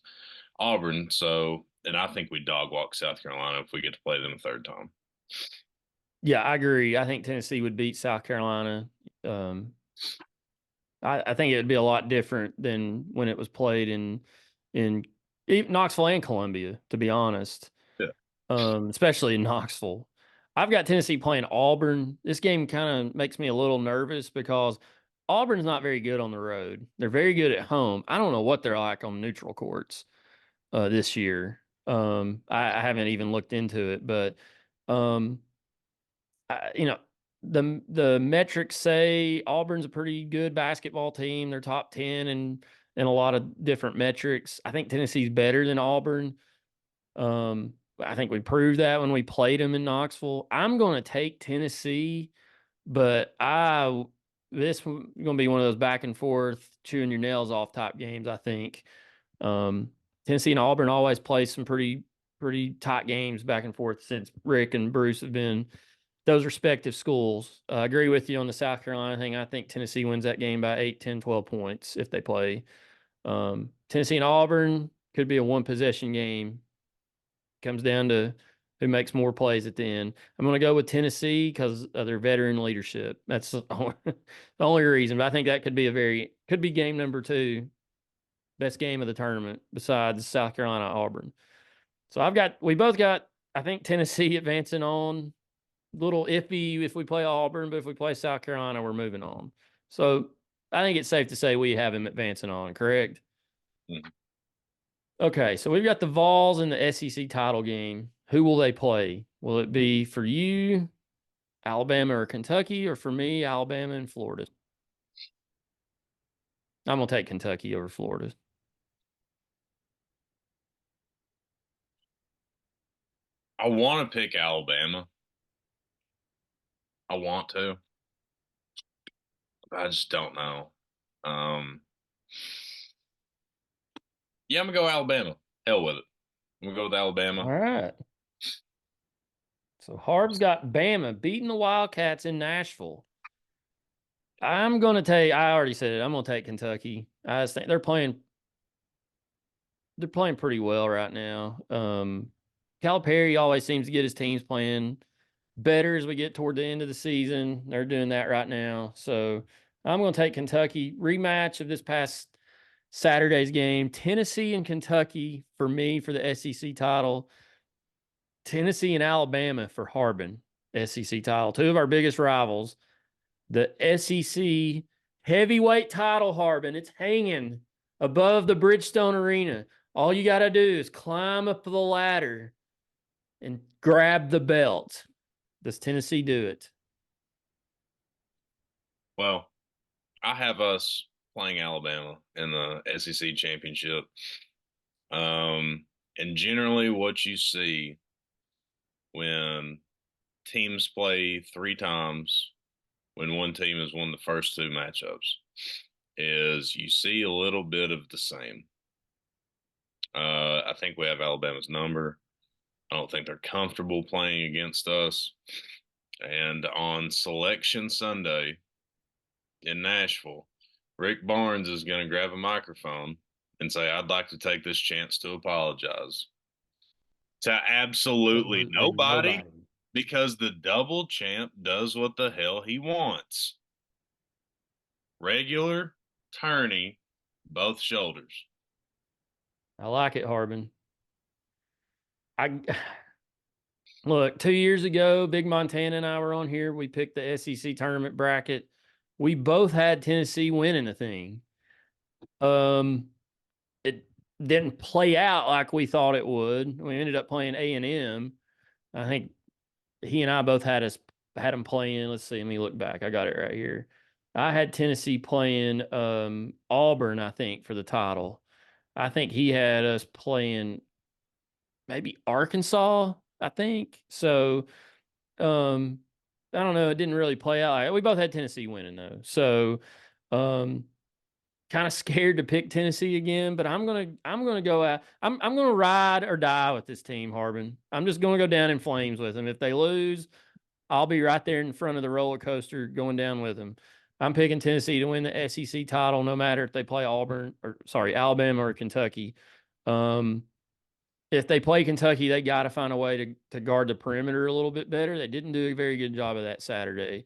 Auburn. So, and I think we dog walk South Carolina if we get to play them a third time. yeah, I agree. I think Tennessee would beat South Carolina. Um, I think it would be a lot different than when it was played in Knoxville and Columbia, to be honest. Yeah. Especially in Knoxville. I've got Tennessee playing Auburn. This game kind of makes me a little nervous because Auburn's not very good on the road. They're very good at home. I don't know what they're like on neutral courts this year. I haven't even looked into it, but um, you know, the metrics say Auburn's a pretty good basketball team. They're top 10 in a lot of different metrics. I think Tennessee's better than Auburn. I think we proved that when we played them in Knoxville. I'm going to take Tennessee, but this is going to be one of those back and forth, chewing your nails off type games, I think. Tennessee and Auburn always play some pretty tight games back and forth since Rick and Bruce have been those respective schools. I agree with you on the South Carolina thing. I think Tennessee wins that game by 8, 10, 12 points if they play. Tennessee and Auburn could be a one possession game. Comes down to who makes more plays at the end. I'm going to go with Tennessee because of their veteran leadership. That's the only reason. But I think that could be game number 2, best game of the tournament besides South Carolina Auburn. So we both got, I think, Tennessee advancing on. Little iffy if we play Auburn, but if we play South Carolina, we're moving on. So I think it's safe to say we have him advancing on, correct? Mm-hmm. Okay, so we've got the Vols in the SEC title game. Who will they play? Will it be for you, Alabama or Kentucky, or for me, Alabama and Florida? I'm going to take Kentucky over Florida. I want to pick Alabama. I want to. I just don't know. Yeah, I'm gonna go Alabama. Hell with it. I'm gonna go with Alabama. All right. So Harb's got Bama beating the Wildcats in Nashville. I already said it. I'm going to take Kentucky. I just think they're playing pretty well right now. Calipari always seems to get his teams playing better as we get toward the end of the season. They're doing that right now. So I'm going to take Kentucky. Rematch of this past Saturday's game. Tennessee and Kentucky for me for the SEC title. Tennessee and Alabama for Harbin, SEC title. Two of our biggest rivals. The SEC heavyweight title, Harbin. It's hanging above the Bridgestone Arena. All you got to do is climb up the ladder and grab the belt. Does Tennessee do it? Well, I have us playing Alabama in the SEC championship. And generally, what you see when teams play 3 times, when one team has won the first 2 matchups, is you see a little bit of the same. I think we have Alabama's number. I don't think they're comfortable playing against us. And on Selection Sunday in Nashville, Rick Barnes is going to grab a microphone and say, "I'd like to take this chance to apologize to absolutely nobody because the double champ does what the hell he wants. Regular, tourney, both shoulders." I like it, Harbin. Look, 2 years ago, Big Montana and I were on here. We picked the SEC tournament bracket. We both had Tennessee winning the thing. It didn't play out like we thought it would. We ended up playing A&M. I think he and I both had them playing. Let's see. Let me look back. I got it right here. I had Tennessee playing Auburn, I think, for the title. I think he had us playing maybe Arkansas, I think. So I don't know. It didn't really play out. We both had Tennessee winning though. So kind of scared to pick Tennessee again, but I'm gonna go out. I'm gonna ride or die with this team, Harbin. I'm just gonna go down in flames with them. If they lose, I'll be right there in front of the roller coaster going down with them. I'm picking Tennessee to win the SEC title, no matter if they play Alabama or Kentucky. If they play Kentucky, they got to find a way to guard the perimeter a little bit better. They didn't do a very good job of that Saturday.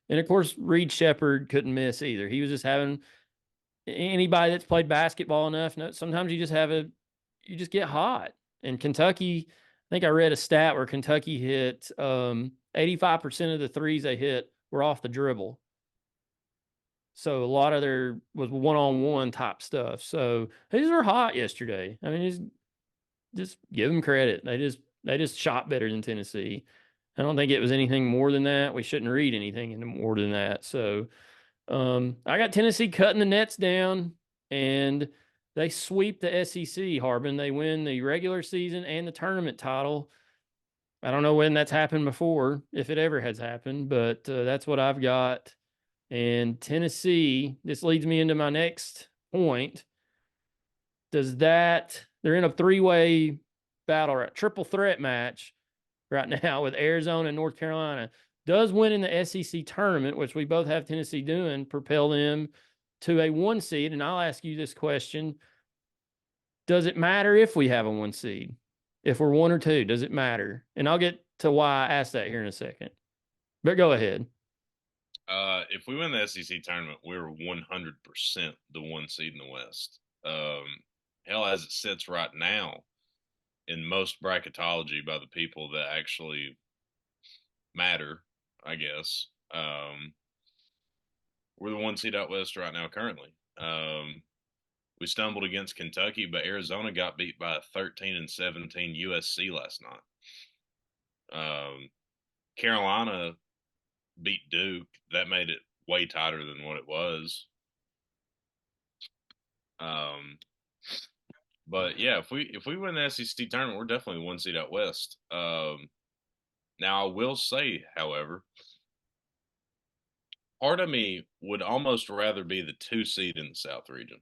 And of course, Reed Shepherd couldn't miss either. He was just having anybody that's played basketball enough. Sometimes you just get hot. And Kentucky, I think I read a stat where Kentucky hit 85% of the threes they hit were off the dribble. So a lot of there was one-on-one type stuff. So these were hot yesterday. I mean, just give them credit. They just shot better than Tennessee. I don't think it was anything more than that. We shouldn't read anything into more than that. So I got Tennessee cutting the nets down, and they sweep the SEC, Harbin. They win the regular season and the tournament title. I don't know when that's happened before, if it ever has happened, but that's what I've got. And Tennessee, this leads me into my next point. They're in a three-way battle, right? Triple threat match right now with Arizona and North Carolina. Does winning the SEC tournament, which we both have Tennessee doing, propel them to a 1 seed? And I'll ask you this question. Does it matter if we have a 1 seed? If we're 1 or 2, does it matter? And I'll get to why I asked that here in a second. But go ahead. If we win the SEC tournament, we're 100% the 1 seed in the West. Hell, as it sits right now, in most bracketology by the people that actually matter, I guess, we're the 1 seed out West right now currently. We stumbled against Kentucky, but Arizona got beat by 13-17 USC last night. Carolina beat Duke. That made it way tighter than what it was. But yeah, if we win the SEC tournament, we're definitely 1 seed out West. Now I will say, however, part of me would almost rather be the 2 seed in the South region.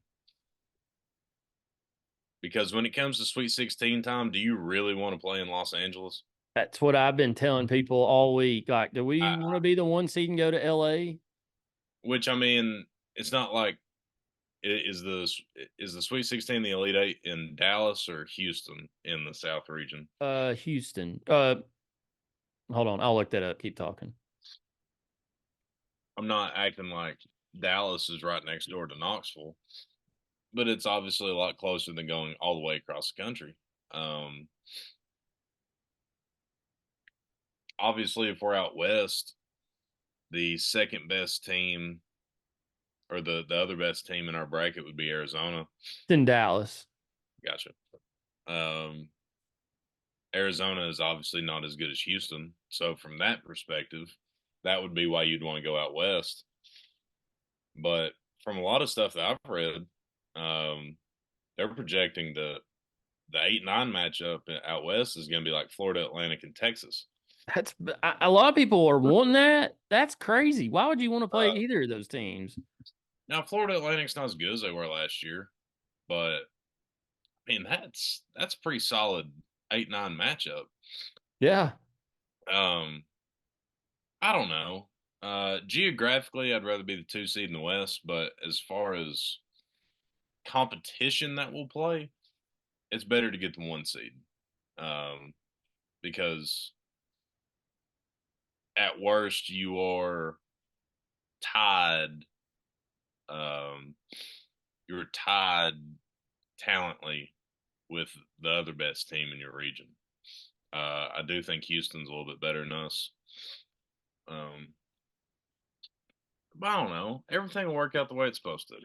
Because when it comes to Sweet 16 time, do you really want to play in Los Angeles? That's what I've been telling people all week. Like, do we I, want to be the 1 seed and go to LA? which I mean, it's not like is the Sweet 16 the Elite Eight in Dallas or Houston in the South region? Houston. Hold on, I'll look that up. Keep talking. I'm not acting like Dallas is right next door to Knoxville, but it's obviously a lot closer than going all the way across the country. Um, Obviously, if we're out west, the second best team or the other best team in our bracket would be Arizona. It's in Dallas. Gotcha. Um, Arizona is obviously not as good as Houston, so from that perspective, that would be why you'd want to go out west. But from a lot of stuff that I've read, um, they're projecting the 8-9 matchup out west is going to be like Florida Atlantic and Texas. That's a lot of people are wanting that. That's crazy. Why would you want to play Uh, either of those teams? Now Florida Atlantic's not as good as they were last year, but I mean that's pretty solid 8-9 matchup. Yeah, Um, I don't know. Geographically, I'd rather be the 2 seed in the West, but as far as competition that will play, it's better to get the 1 seed, um, because at worst you are tied. Um, you're tied talently with the other best team in your region. I do think Houston's a little bit better than us. Um, but I don't know. Everything will work out the way it's supposed to.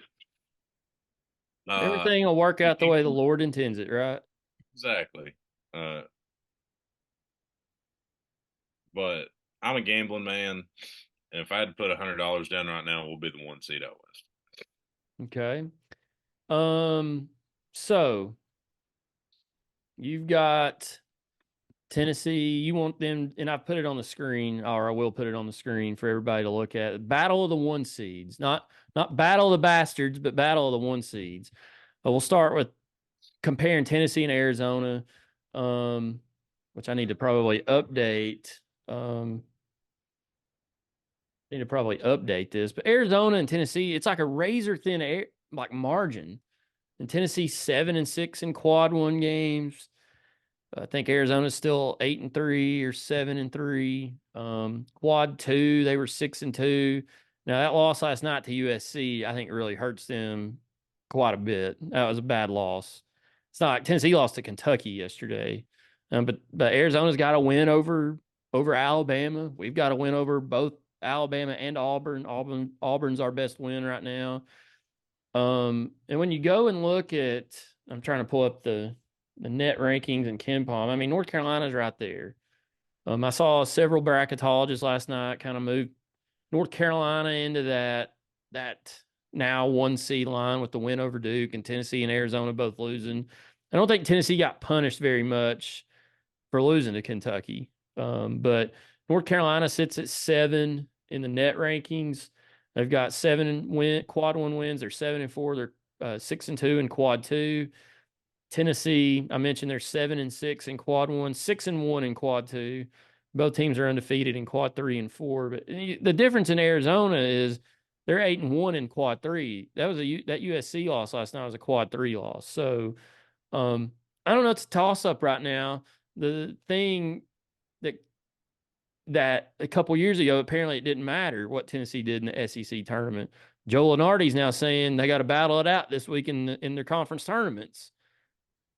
Uh, everything will work out the way the Lord intends it, right? exactly. Uh, but I'm a gambling man, and if I had to put $100 down right now, we'll be the 1 seed out west. Okay. Um, so you've got Tennessee. You want them, and I've put it on the screen, or I will put it on the screen for everybody to look at. Battle of the 1 seeds, not Battle of the Bastards, but Battle of the 1 seeds. But we'll start with comparing Tennessee and Arizona, which I need to probably update. Need to probably update this, but Arizona and Tennessee, it's like a razor thin like margin. And Tennessee 7-6 in quad one games. I think Arizona's still 8-3 or 7-3. Quad two, they were 6-2. Now that loss last night to USC, I think it really hurts them quite a bit. That was a bad loss. It's not like Tennessee lost to Kentucky yesterday, but Arizona's got to win over Alabama. We've got to win over both Alabama and Auburn. Auburn's our best win right now. And when you go and look at, I'm trying to pull up the net rankings and KenPom. I mean, North Carolina's right there. I saw several bracketologists last night kind of move North Carolina into that now 1 seed line with the win over Duke, and Tennessee and Arizona both losing. I don't think Tennessee got punished very much for losing to Kentucky. But North Carolina sits at 7 in the net rankings. They've got quad one wins. They're 7-4. They're 6-2 in quad two. Tennessee, I mentioned they're 7-6 in quad one, 6-1 in quad two. Both teams are undefeated in quad 3 and 4. But the difference in Arizona is they're 8-1 in quad three. That USC loss last night was a quad three loss. So I don't know. It's a toss up right now. The thing that a couple years ago, apparently it didn't matter what Tennessee did in the SEC tournament. Joe Lunardi's now saying they got to battle it out this week in their conference tournaments.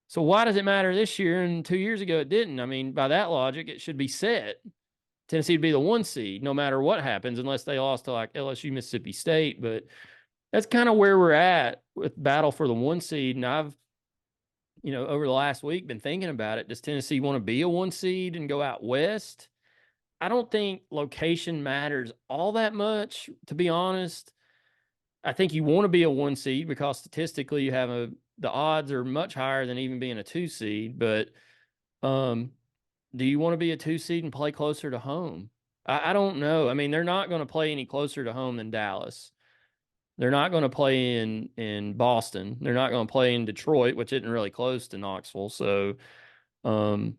So why does it matter this year? And 2 years ago, it didn't. I mean, by that logic, it should be set. Tennessee would be the 1 seed no matter what happens, unless they lost to like LSU, Mississippi State. But that's kind of where we're at with battle for the 1 seed. And I've, over the last week been thinking about it. Does Tennessee want to be a 1 seed and go out west? I don't think location matters all that much, to be honest. I think you want to be a 1 seed because statistically you have the odds are much higher than even being a 2 seed. But do you want to be a 2 seed and play closer to home? I don't know. I mean, they're not going to play any closer to home than Dallas. They're not going to play in Boston. They're not going to play in Detroit, which isn't really close to Knoxville. So um,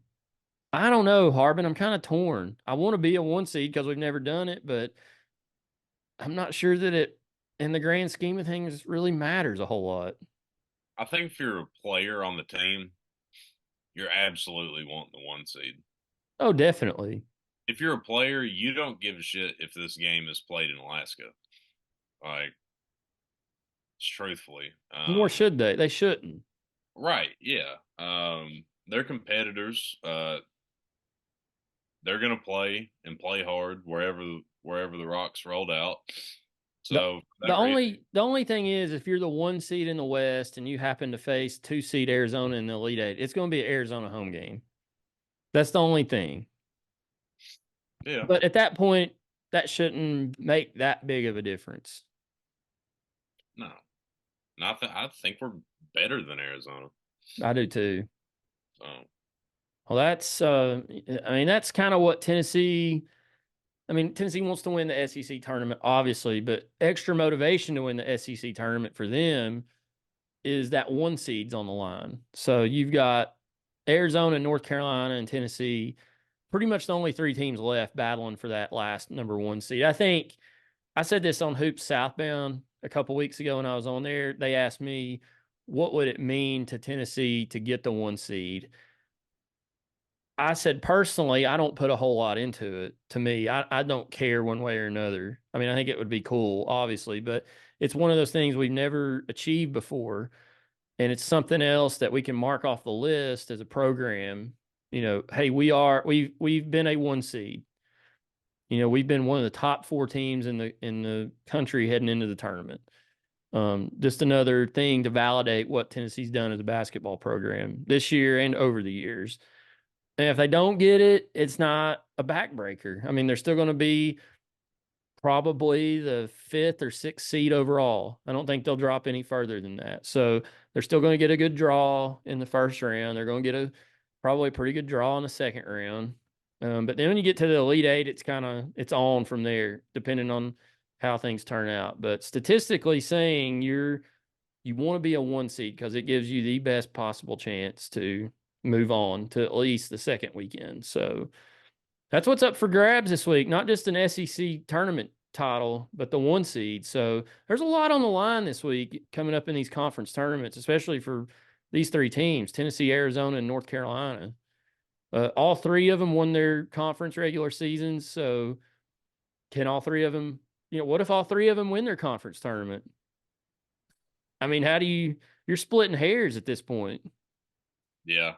I don't know, Harbin. I'm kind of torn. I want to be a 1 seed because we've never done it, but I'm not sure that it, in the grand scheme of things, really matters a whole lot. I think if you're a player on the team, you're absolutely wanting the 1 seed. Oh, definitely. If you're a player, you don't give a shit if this game is played in Alaska. Like, truthfully. Nor should they. They shouldn't. Right, yeah. They're competitors. They're gonna play and play hard wherever the rocks rolled out. The, So the that reason, only the only thing is, if you're the 1 seed in the West and you happen to face 2 seed Arizona in the Elite Eight, it's going to be an Arizona home game. That's the only thing. yeah. But at that point, that shouldn't make that big of a difference. No, I think we're better than Arizona. I do too. So Well, that's kind of what Tennessee. I mean, Tennessee wants to win the SEC tournament, obviously, but extra motivation to win the SEC tournament for them is that 1 seed's on the line. So you've got Arizona, North Carolina, and Tennessee, pretty much the only three teams left battling for that last number 1 seed. I think I said this on Hoops Southbound a couple weeks ago when I was on there. They asked me, what would it mean to Tennessee to get the 1 seed? I said, personally, I don't put a whole lot into it. To me, I don't care one way or another. I mean, I think it would be cool, obviously, but it's one of those things we've never achieved before. And it's something else that we can mark off the list as a program. Hey, we've been a 1 seed. We've been one of the top 4 teams in the country heading into the tournament. Just another thing to validate what Tennessee's done as a basketball program this year and over the years. And if they don't get it, it's not a backbreaker. I mean, they're still going to be probably the 5th or 6th seed overall. I don't think they'll drop any further than that. So they're still going to get a good draw in the first round. They're going to get probably a pretty good draw in the second round. But then when you get to the Elite Eight, it's on from there, depending on how things turn out. But statistically saying you want to be a 1 seed because it gives you the best possible chance to move on to at least the second weekend. So that's what's up for grabs this week. Not just an SEC tournament title, but the 1 seed. So there's a lot on the line this week coming up in these conference tournaments, especially for these three teams, Tennessee, Arizona, and North Carolina. All three of them won their conference regular seasons. So can all three of them, what if all three of them win their conference tournament? I mean, you're splitting hairs at this point. yeah.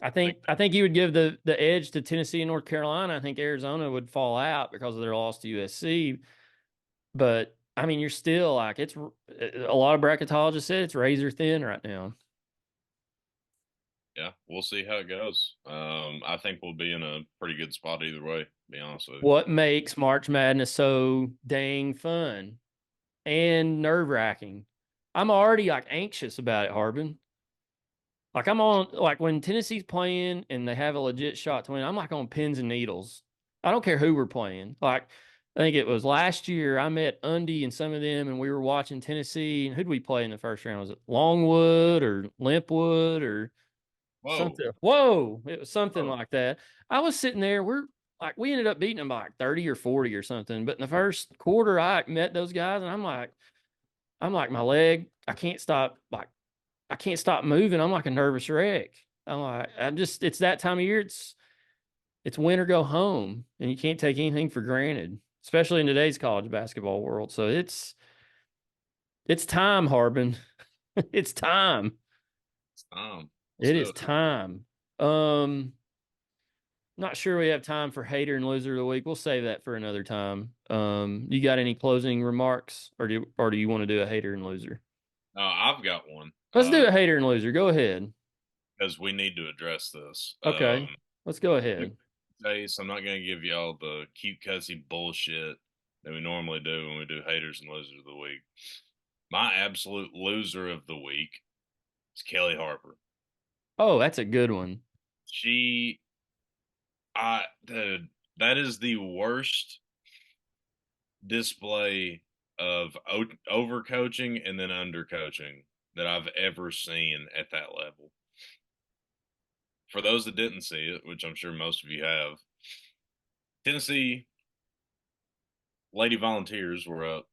I think you would give the edge to Tennessee and North Carolina. I think Arizona would fall out because of their loss to USC. But I mean, you're still like, it's a lot of bracketologists said it's razor thin right now. Yeah, we'll see how it goes. I think we'll be in a pretty good spot either way, to be honest with you. What makes March Madness so dang fun and nerve wracking? I'm already like anxious about it, Harbin. Like I'm on like when Tennessee's playing and they have a legit shot to win, I'm like on pins and needles. I don't care who we're playing. Like I think it was last year I met Undy and some of them and we were watching Tennessee and who'd we play in the first round? Was it Longwood or Limpwood or Whoa. something? Whoa, it was something Oh, like that. I was sitting there, we ended up beating them by like 30 or 40 or something. But in the first quarter, I met those guys and I'm like my leg, I can't stop moving. I'm like a nervous wreck. It's that time of year. It's win or go home, and you can't take anything for granted, especially in today's college basketball world. So it's time, Harbin. It's time. it's time. Let's It do is it. time. Um, Not sure we have time for hater and loser of the week. We'll save that for another time. You got any closing remarks, or do you want to do a hater and loser? I've got one. Let's do a hater and loser. Go ahead. Because we need to address this. Okay, let's go ahead. Chase, I'm not going to give y'all the cute, cussy bullshit that we normally do when we do haters and losers of the week. My absolute loser of the week is Kelly Harper. Oh, that's a good one. She, dude, that is the worst display of overcoaching and then undercoaching that I've ever seen at that level. For those that didn't see it, which I'm sure most of you have, Tennessee Lady Volunteers were up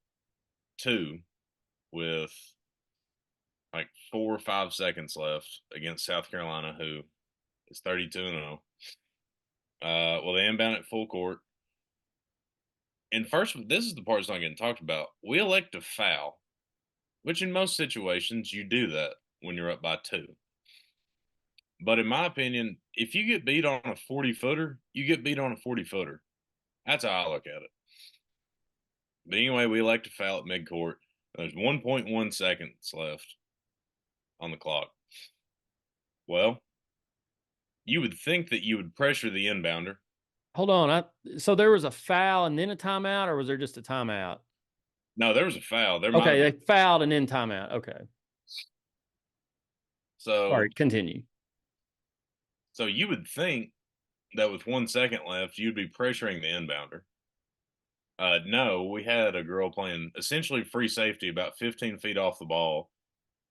two with like 4 or 5 seconds left against South Carolina, who is 32-0. Well, they inbound at full court. And first, this is the part that's not getting talked about. We elect to foul, which in most situations you do that when you're up by two. But in my opinion, if you get beat on a 40 footer, you get beat on a 40 footer. That's how I look at it. But anyway, we elect to foul at midcourt. There's 1.1 seconds left on the clock. Well, you would think that you would pressure the inbounder. Hold on. So there was a foul and then a timeout, or was there just a timeout? No, there was a foul. There might Okay, have they been. fouled and then timeout. Okay. Sorry, So, continue. so you would think that with 1 second left, you'd be pressuring the inbounder. No, we had a girl playing essentially free safety about 15 feet off the ball,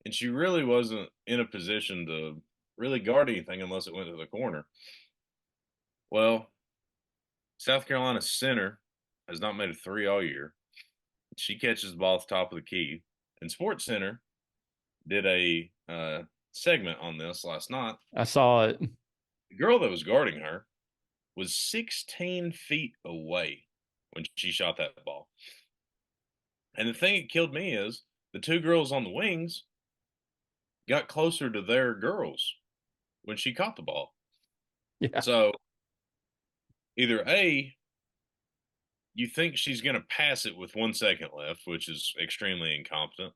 and she really wasn't in a position to really guard anything unless it went to the corner. Well, South Carolina center has not made a three all year. She catches the ball at the top of the key. And Sports Center did a segment on this last night. I saw it. The girl that was guarding her was 16 feet away when she shot that ball. And the thing that killed me is the two girls on the wings got closer to their girls when she caught the ball. Yeah. So either A, you think she's going to pass it with 1 second left, which is extremely incompetent.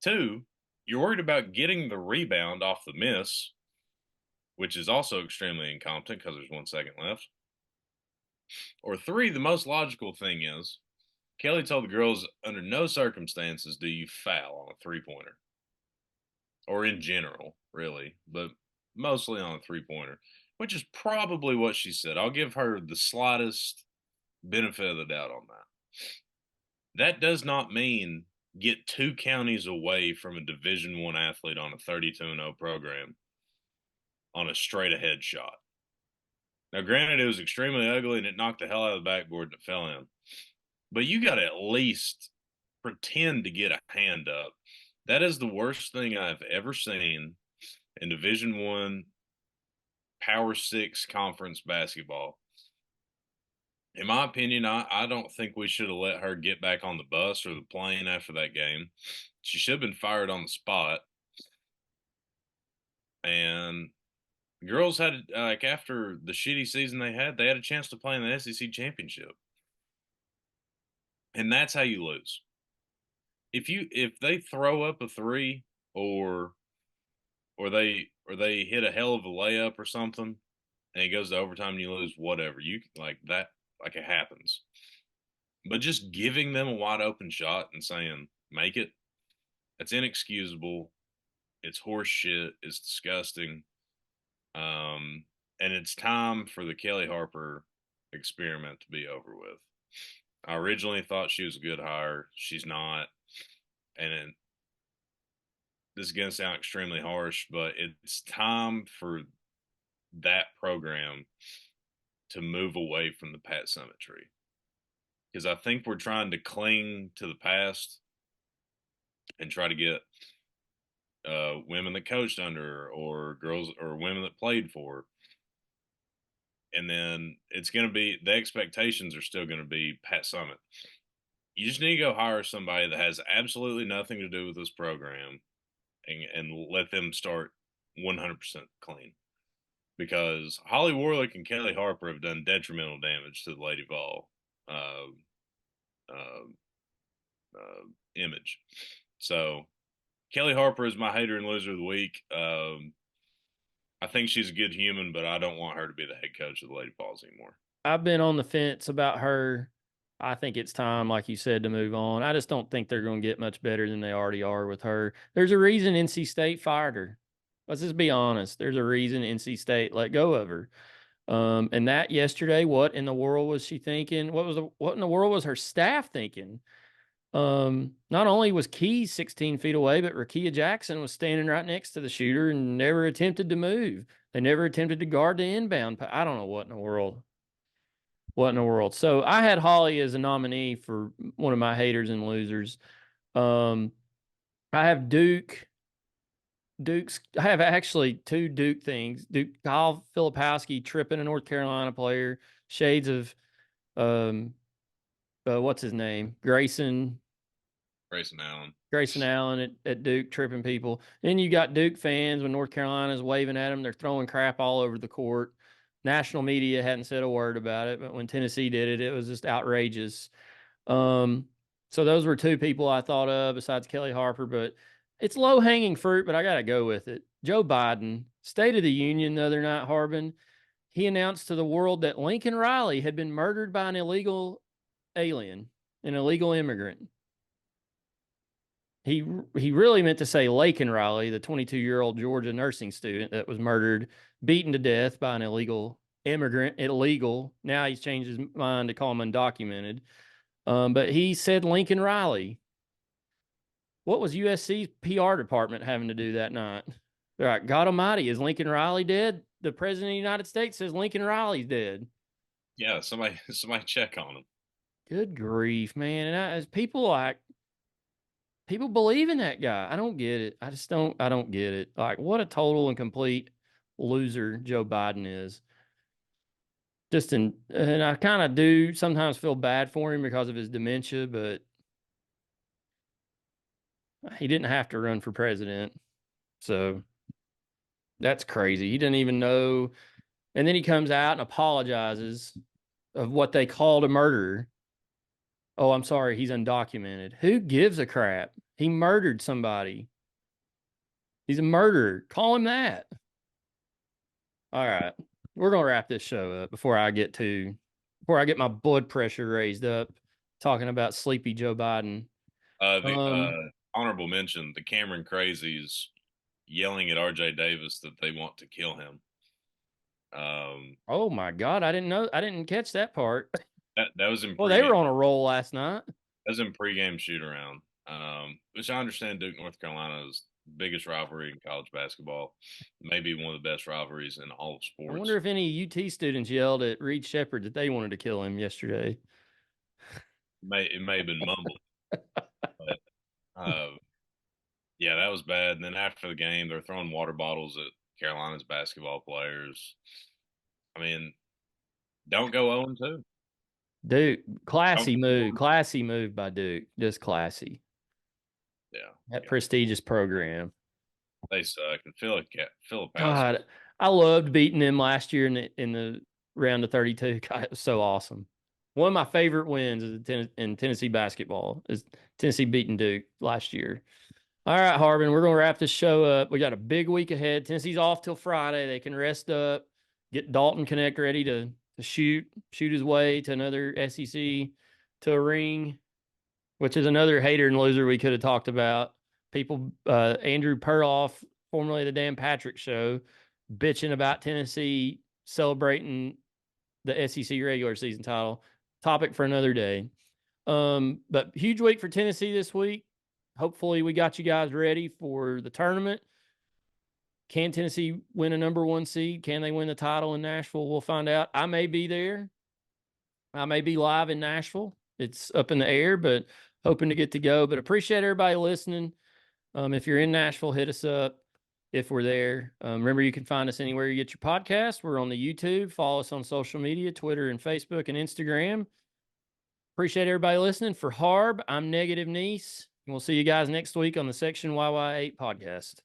Two, you're worried about getting the rebound off the miss, which is also extremely incompetent because there's 1 second left. Or three, the most logical thing is Kelly told the girls under no circumstances do you foul on a 3 pointer, or in general, really, but mostly on a 3 pointer, which is probably what she said. I'll give her the slightest benefit of the doubt on that. That does not mean get two counties away from a Division One athlete on a 32-0 program on a straight ahead shot. Now, granted, it was extremely ugly and it knocked the hell out of the backboard and it fell in. But you got to at least pretend to get a hand up. That is the worst thing I've ever seen in Division One Power Six conference basketball. In my opinion, I don't think we should have let her get back on the bus or the plane after that game. She should have been fired on the spot. And girls had like after the shitty season they had a chance to play in the SEC championship, and that's how you lose. If they throw up a three or or they hit a hell of a layup or something, and it goes to overtime and you lose. Whatever you like that, like it happens. But just giving them a wide open shot and saying make it, that's inexcusable. It's horse shit. It's disgusting. Um, and it's time for the Kelly Harper experiment to be over with. I originally thought she was a good hire. She's not. And this is going to sound extremely harsh, but it's time for that program to move away from the Pat Summitt tree. Because I think we're trying to cling to the past and try to get women that coached under her or girls or women that played for her. And then it's going to be the expectations are still going to be Pat Summitt. You just need to go hire somebody that has absolutely nothing to do with this program and let them start 100% clean. Because Holly Warlick and Kelly Harper have done detrimental damage to the Lady Vol uh, uh, image. So Kelly Harper is my hater and loser of the week. I think she's a good human, but I don't want her to be the head coach of the Lady Vols anymore. I've been on the fence about her. I think it's time, like you said, to move on. I just don't think they're going to get much better than they already are with her. There's a reason NC State fired her. Let's just be honest. There's a reason NC State let go of her. And that yesterday, what in the world was she thinking? What in the world was her staff thinking? Not only was Keys 16 feet away, but Rakia Jackson was standing right next to the shooter and never attempted to move. They never attempted to guard the inbound. I don't know what in the world. What in the world? So I had Holly as a nominee for one of my haters and losers. Um, I have Duke. I have actually two Duke things. Duke Kyle Filipowski tripping a North Carolina player. Shades of um, what's his name? Grayson Allen. Grayson Allen at Duke tripping people. Then you got Duke fans when North Carolina's waving at them. They're throwing crap all over the court. National media hadn't said a word about it, but when Tennessee did it, it was just outrageous. Um, so those were two people I thought of besides Kelly Harper, but it's low hanging fruit, but I got to go with it. Joe Biden, State of the Union the other night, Harbin, he announced to the world that Lincoln Riley had been murdered by an illegal alien, an illegal immigrant. He really meant to say Laken Riley, the 22-year-old Georgia nursing student that was murdered, beaten to death by an illegal immigrant. Illegal. Now he's changed his mind to call him undocumented. But he said Lincoln Riley. What was USC's PR department having to do that night? They're like, God Almighty, is Lincoln Riley dead? The president of the United States says Lincoln Riley's dead. Yeah, somebody check on him. Good grief, man! And people believe in that guy. I don't get it. I don't get it. Like, what a total and complete loser Joe Biden is. And I kind of do sometimes feel bad for him because of his dementia, but he didn't have to run for president. So that's crazy. He didn't even know. And then he comes out and apologizes of what they called a murderer. Oh, I'm sorry. He's undocumented. Who gives a crap? He murdered somebody. He's a murderer. Call him that. All right. We're going to wrap this show up before I get my blood pressure raised up talking about sleepy Joe Biden. The Um, honorable mention: the Cameron Crazies yelling at R.J. Davis that they want to kill him. oh my God. I didn't know. I didn't catch that part. That was in Well, they pregame. were on a roll last night. That was in pregame shoot around. Which I understand Duke North Carolina's biggest rivalry in college basketball, maybe one of the best rivalries in all of I sports. wonder if any UT students yelled at Reed Shepherd that they wanted to kill him yesterday. It may have been mumbled, but yeah, that was bad. And then after the game, they're throwing water bottles at Carolina's basketball players. I mean, don't go 0-2. Duke, Don't classy move by Duke, just classy. Yeah, That yeah, prestigious program. they suck. And Philip God, I loved beating them last year in the round of 32. God, it was so awesome. One of my favorite wins in Tennessee basketball is Tennessee beating Duke last year. All right, Harbin, we're going to wrap this show up. We got a big week ahead. Tennessee's off till Friday. They can rest up, get Dalton Connect ready to shoot his way to another SEC to a ring, which is another hater and loser we could have talked about. People, Andrew Perloff, formerly the Dan Patrick Show, bitching about Tennessee celebrating the SEC regular season title. Topic for another day. But huge week for Tennessee this week. Hopefully we got you guys ready for the tournament. Can Tennessee win a number 1 seed? Can they win the title in Nashville? We'll find out. I may be there. I may be live in Nashville. It's up in the air, but hoping to get to go. But appreciate everybody listening. If you're in Nashville, hit us up if we're there. Remember, you can find us anywhere you get your podcast. We're on the YouTube. Follow us on social media, Twitter and Facebook and Instagram. Appreciate everybody listening. For Harb, I'm Negative Niece. And we'll see you guys next week on the Section YY8 podcast.